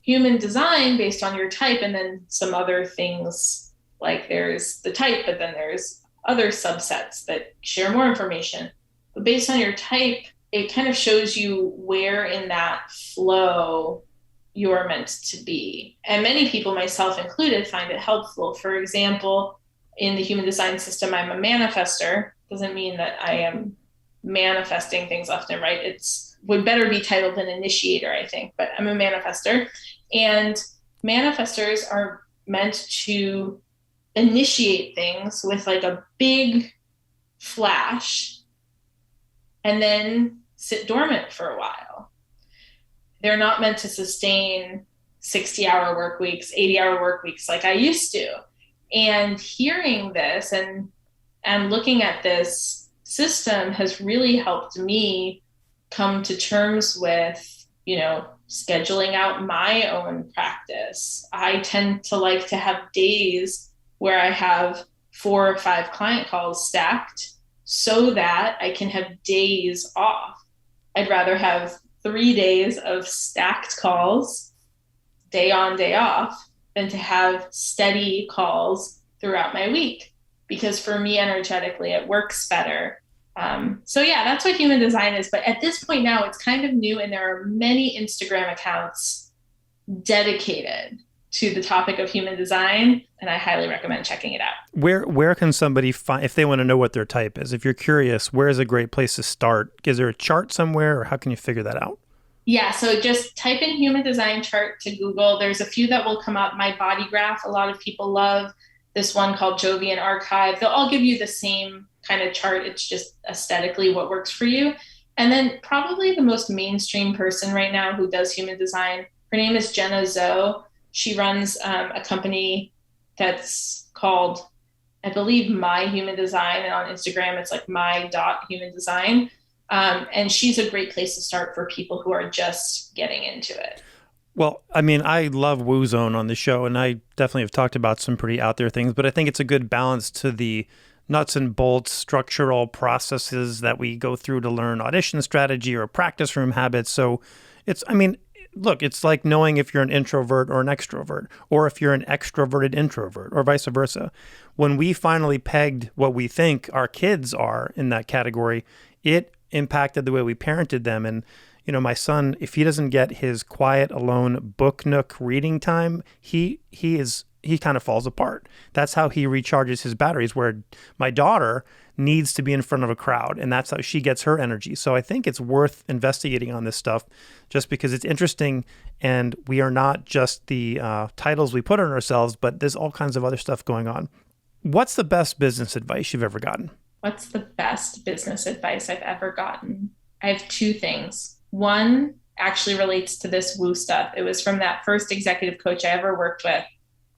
Human design based on your type, and then some other things, like there's the type, but then there's other subsets that share more information. But based on your type, it kind of shows you where in that flow you're meant to be. And many people, myself included, find it helpful. For example, in the human design system, I'm a manifester. Doesn't mean that I am manifesting things left and right. It's would better be titled an initiator, I think, but I'm a manifester. And manifestors are meant to initiate things with like a big flash and then sit dormant for a while. They're not meant to sustain 60-hour work weeks, 80-hour work weeks like I used to. And hearing this and looking at this system has really helped me come to terms with, scheduling out my own practice. I tend to like to have days where I have 4 or 5 client calls stacked so that I can have days off. I'd rather have 3 days of stacked calls, day on, day off, than to have steady calls throughout my week. Because for me, energetically, it works better. So yeah, that's what human design is. But at this point now, it's kind of new, and there are many Instagram accounts dedicated to the topic of human design, and I highly recommend checking it out. Where can somebody find, if they want to know what their type is, if you're curious, where is a great place to start? Is there a chart somewhere, or how can you figure that out? Yeah, so just type in human design chart to Google. There's a few that will come up. My body graph, a lot of people love. This one called Jovian Archive. They'll all give you the same kind of chart. It's just aesthetically what works for you. And then probably the most mainstream person right now who does human design, her name is Jenna Zoe. She runs a company that's called, I believe, My Human Design. And on Instagram, it's like my.humandesign. And she's a great place to start for people who are just getting into it. Well, I mean, I love Woo Zone on the show, and I definitely have talked about some pretty out there things, but I think it's a good balance to the nuts and bolts structural processes that we go through to learn audition strategy or practice room habits. So look, it's like knowing if you're an introvert or an extrovert, or if you're an extroverted introvert, or vice versa. When we finally pegged what we think our kids are in that category, it impacted the way we parented them. And My son, if he doesn't get his quiet, alone book nook reading time, he kind of falls apart. That's how he recharges his batteries, where my daughter needs to be in front of a crowd, and that's how she gets her energy. So I think it's worth investigating on this stuff just because it's interesting, and we are not just the titles we put on ourselves, but there's all kinds of other stuff going on. What's the best business advice you've ever gotten? What's the best business advice I've ever gotten? I have two things. One actually relates to this woo stuff. It was from that first executive coach I ever worked with.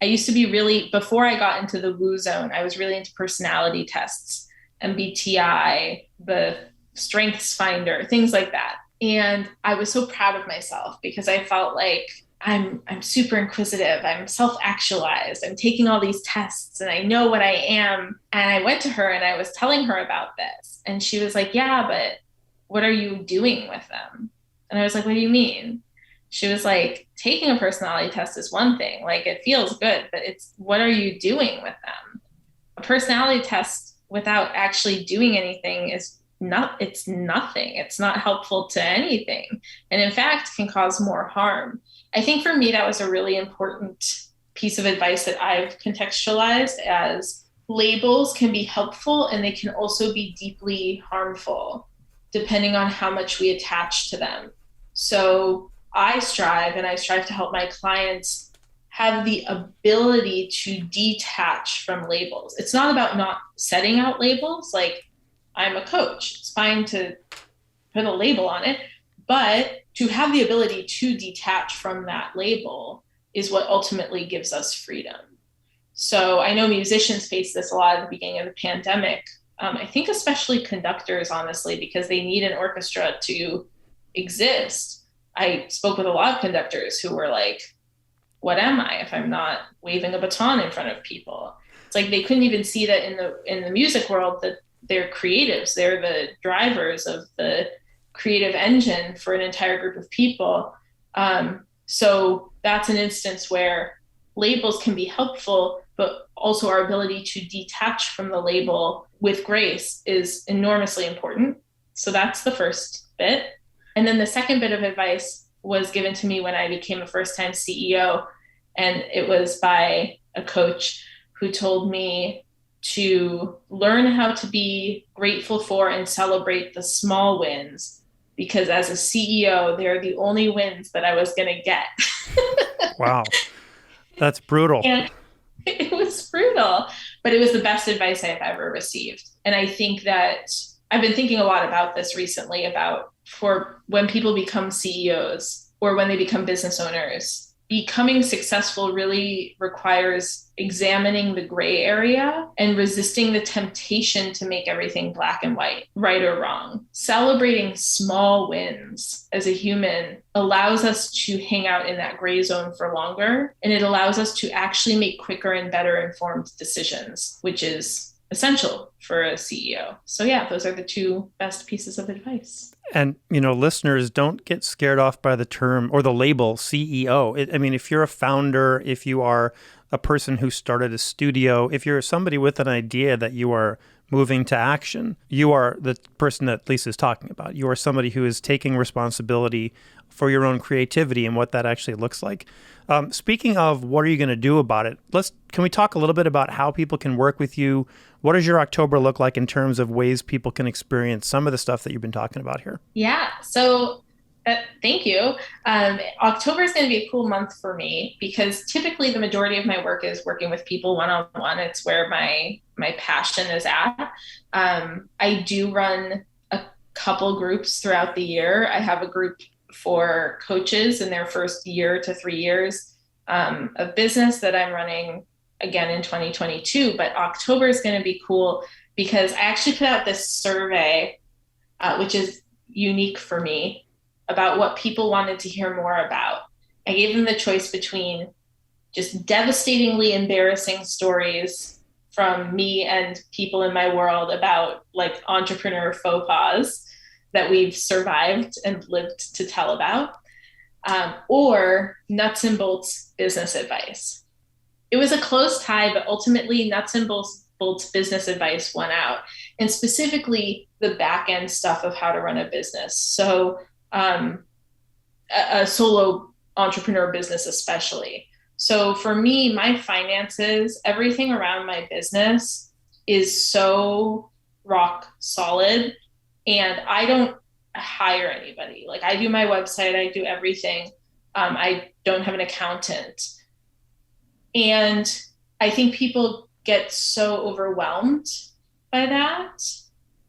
I used to be really, before I got into the woo zone, I was really into personality tests, MBTI, the Strengths Finder, things like that. And I was so proud of myself because I felt like I'm super inquisitive. I'm self-actualized. I'm taking all these tests and I know what I am. And I went to her and I was telling her about this. And she was like, yeah, but what are you doing with them? And I was like, what do you mean? She was like, taking a personality test is one thing. Like, it feels good, but it's what are you doing with them? A personality test without actually doing anything it's nothing. It's not helpful to anything. And in fact, can cause more harm. I think for me, that was a really important piece of advice that I've contextualized as labels can be helpful and they can also be deeply harmful depending on how much we attach to them. So I strive to help my clients have the ability to detach from labels. It's not about not setting out labels. Like, I'm a coach. It's fine to put a label on it, but to have the ability to detach from that label is what ultimately gives us freedom. So I know musicians face this a lot at the beginning of the pandemic. I think especially conductors, honestly, because they need an orchestra to exist. I spoke with a lot of conductors who were like, what am I if I'm not waving a baton in front of people? It's like they couldn't even see that in the music world that they're creatives. They're the drivers of the creative engine for an entire group of people. So that's an instance where labels can be helpful, but also our ability to detach from the label with grace is enormously important. So that's the first bit. And then the second bit of advice was given to me when I became a first-time CEO. And it was by a coach who told me to learn how to be grateful for and celebrate the small wins, because as a CEO, they're the only wins that I was going to get. Wow. That's brutal. And it was brutal, but it was the best advice I've ever received. And I think that I've been thinking a lot about this recently, about for when people become CEOs or when they become business owners, becoming successful really requires examining the gray area and resisting the temptation to make everything black and white, right or wrong. Celebrating small wins as a human allows us to hang out in that gray zone for longer, and it allows us to actually make quicker and better informed decisions, which is essential for a CEO. So yeah, those are the two best pieces of advice. And, listeners, don't get scared off by the term or the label CEO. If you're a founder, if you are a person who started a studio, if you're somebody with an idea that you are moving to action, you are the person that Lisa is talking about. You are somebody who is taking responsibility for your own creativity and what that actually looks like. Speaking of what are you going to do about it, can we talk a little bit about how people can work with you? What does your October look like in terms of ways people can experience some of the stuff that you've been talking about here? Yeah, so thank you. October is going to be a cool month for me because typically the majority of my work is working with people one-on-one. It's where my passion is at. I do run a couple groups throughout the year. I have a group for coaches in their first year to 3 years of business that I'm running again in 2022. But October is going to be cool because I actually put out this survey, which is unique for me, about what people wanted to hear more about. I gave them the choice between just devastatingly embarrassing stories from me and people in my world about like entrepreneur faux pas that we've survived and lived to tell about, or nuts and bolts business advice. It was a close tie, but ultimately nuts and bolts business advice won out, and specifically the back end stuff of how to run a business. So a solo entrepreneur business, especially. So for me, my finances, everything around my business is so rock solid. And I don't hire anybody. Like I do my website, I do everything. I don't have an accountant. And I think people get so overwhelmed by that.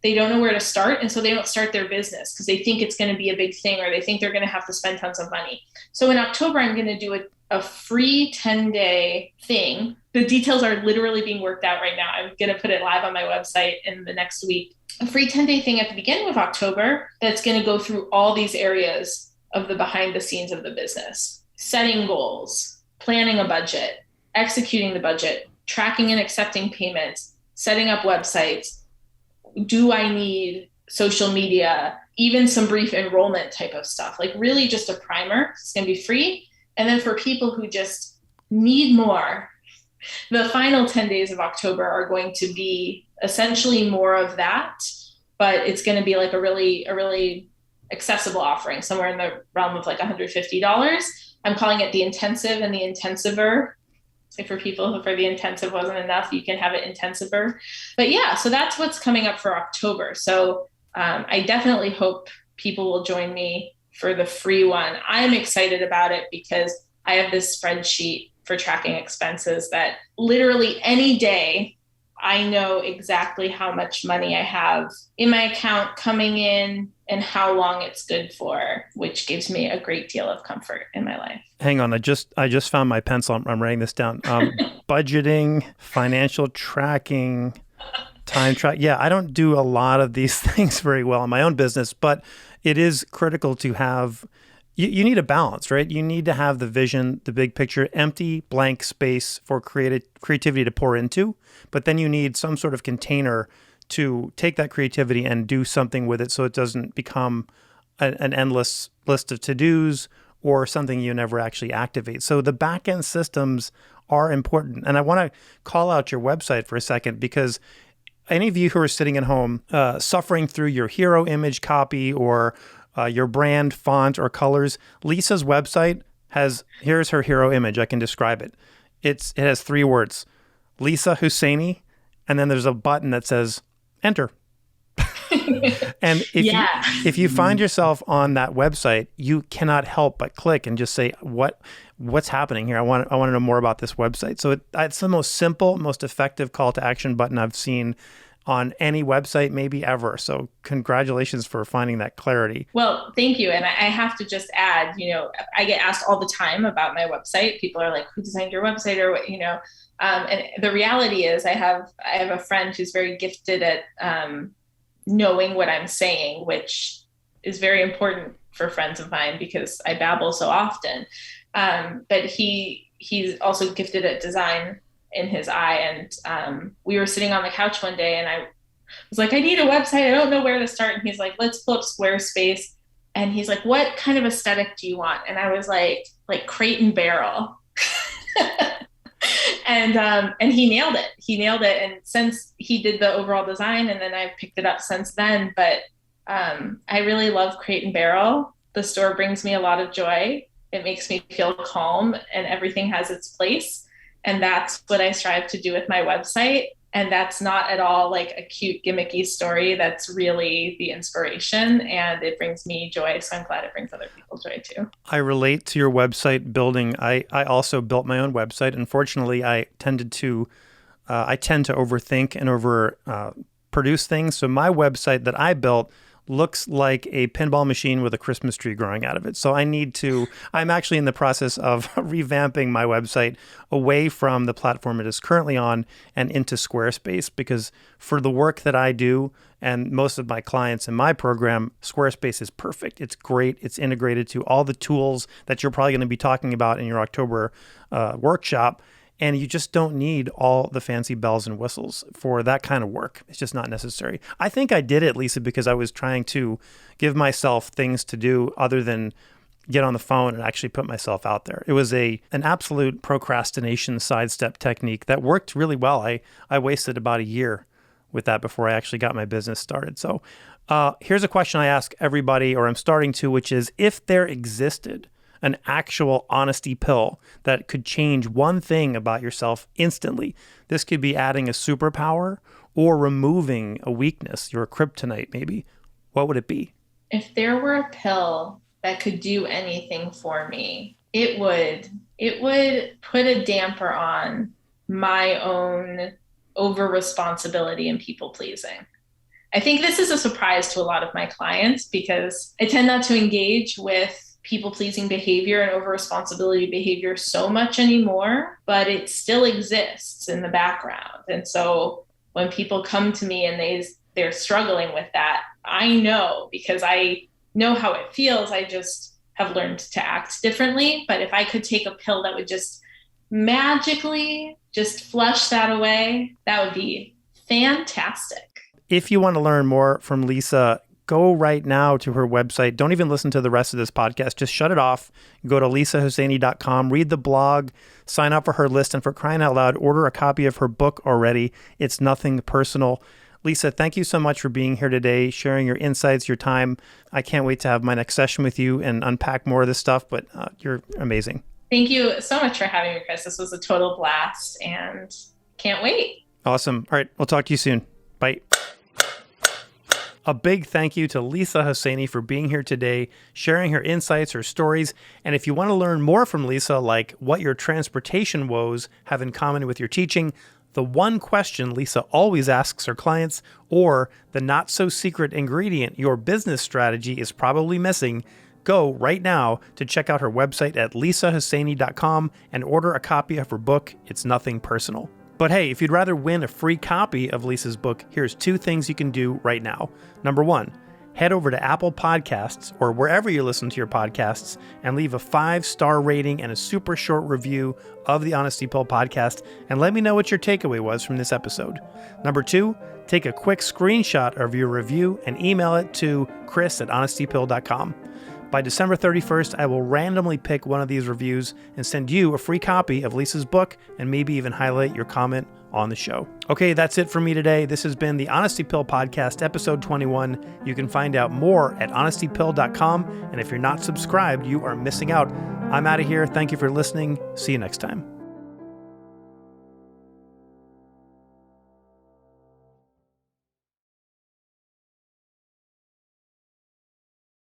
They don't know where to start. And so they don't start their business because they think it's going to be a big thing or they think they're going to have to spend tons of money. So in October, I'm going to do a free 10-day thing. The details are literally being worked out right now. I'm going to put it live on my website in the next week. A free 10-day thing at the beginning of October that's going to go through all these areas of the behind the scenes of the business, setting goals, planning a budget, executing the budget, tracking and accepting payments, setting up websites. Do I need social media, even some brief enrollment type of stuff, like really just a primer. It's going to be free. And then for people who just need more, the final 10 days of October are going to be essentially more of that, but it's going to be like a really accessible offering, somewhere in the realm of like $150. I'm calling it the intensive and the intensiver. So for people who for the intensive wasn't enough, you can have it intensiver. But yeah, so that's what's coming up for October. So I definitely hope people will join me for the free one. I'm excited about it because I have this spreadsheet for tracking expenses that literally any day I know exactly how much money I have in my account coming in and how long it's good for, which gives me a great deal of comfort in my life. Hang on, I just found my pencil. I'm writing this down. Budgeting, financial tracking, time track. Yeah, I don't do a lot of these things very well in my own business, but it is critical to have. You need a balance, right? You need to have the vision, the big picture, empty, blank space for creativity to pour into. But then you need some sort of container to take that creativity and do something with it so it doesn't become an endless list of to-dos or something you never actually activate. So the back-end systems are important. And I want to call out your website for a second because any of you who are sitting at home suffering through your hero image copy or your brand font or colors, Lisa's website here's her hero image. I can describe it. It has 3 words, Lisa Husseini, and then there's a button that says enter. And if you find yourself on that website, you cannot help but click and just say, what's happening here? I want to know more about this website. So it's the most simple, most effective call to action button I've seen on any website, maybe ever. So congratulations for finding that clarity. Well, thank you. And I have to just add, I get asked all the time about my website. People are like, who designed your website or what, and the reality is I have a friend who's very gifted at knowing what I'm saying, which is very important for friends of mine because I babble so often. But he's also gifted at design in his eye. And we were sitting on the couch one day and I was like, I need a website. I don't know where to start. And he's like, let's pull up Squarespace. And he's like, what kind of aesthetic do you want? And I was like Crate and Barrel. And he nailed it. And since he did the overall design, and then I've picked it up since then, but I really love Crate and Barrel. The store brings me a lot of joy. It makes me feel calm and everything has its place. And that's what I strive to do with my website. And that's not at all like a cute gimmicky story. That's really the inspiration and it brings me joy. So I'm glad it brings other people joy too. I relate to your website building. I also built my own website. Unfortunately, I tend to overthink and over produce things. So my website that I built looks like a pinball machine with a Christmas tree growing out of it. So I'm actually in the process of revamping my website away from the platform it is currently on and into Squarespace, because for the work that I do and most of my clients in my program, Squarespace is perfect. It's great. It's integrated to all the tools that you're probably going to be talking about in your October workshop. And you just don't need all the fancy bells and whistles for that kind of work. It's just not necessary. I think I did it, Lisa, because I was trying to give myself things to do other than get on the phone and actually put myself out there. It was an absolute procrastination sidestep technique that worked really well. I wasted about a year with that before I actually got my business started. So here's a question I ask everybody, or I'm starting to, which is, if there existed an actual honesty pill that could change one thing about yourself instantly, this could be adding a superpower or removing a weakness, your kryptonite maybe, what would it be? If there were a pill that could do anything for me, it would put a damper on my own over responsibility and people pleasing. I think this is a surprise to a lot of my clients because I tend not to engage with people pleasing behavior and over responsibility behavior so much anymore, but it still exists in the background. And so when people come to me and they're struggling with that, I know, because I know how it feels. I just have learned to act differently. But if I could take a pill that would just magically just flush that away, that would be fantastic. If you want to learn more from Lisa, go right now to her website. Don't even listen to the rest of this podcast. Just shut it off. Go to lisahusseini.com, read the blog, sign up for her list, and for crying out loud, order a copy of her book already. It's Nothing Personal. Lisa, thank you so much for being here today, sharing your insights, your time. I can't wait to have my next session with you and unpack more of this stuff, but you're amazing. Thank you so much for having me, Chris. This was a total blast and can't wait. Awesome. All right. We'll talk to you soon. Bye. A big thank you to Lisa Husseini for being here today, sharing her insights, her stories. And if you want to learn more from Lisa, like what your transportation woes have in common with your teaching, the one question Lisa always asks her clients, or the not so secret ingredient your business strategy is probably missing, go right now to check out her website at lisahusseini.com and order a copy of her book, It's Nothing Personal. But hey, if you'd rather win a free copy of Lisa's book, here's 2 things you can do right now. Number 1, head over to Apple Podcasts or wherever you listen to your podcasts and leave a 5-star rating and a super short review of the Honesty Pill podcast, and let me know what your takeaway was from this episode. Number 2, take a quick screenshot of your review and email it to chris@honestypill.com. By December 31st, I will randomly pick one of these reviews and send you a free copy of Lisa's book and maybe even highlight your comment on the show. Okay, that's it for me today. This has been the Honesty Pill Podcast, episode 21. You can find out more at honestypill.com. And if you're not subscribed, you are missing out. I'm out of here. Thank you for listening. See you next time.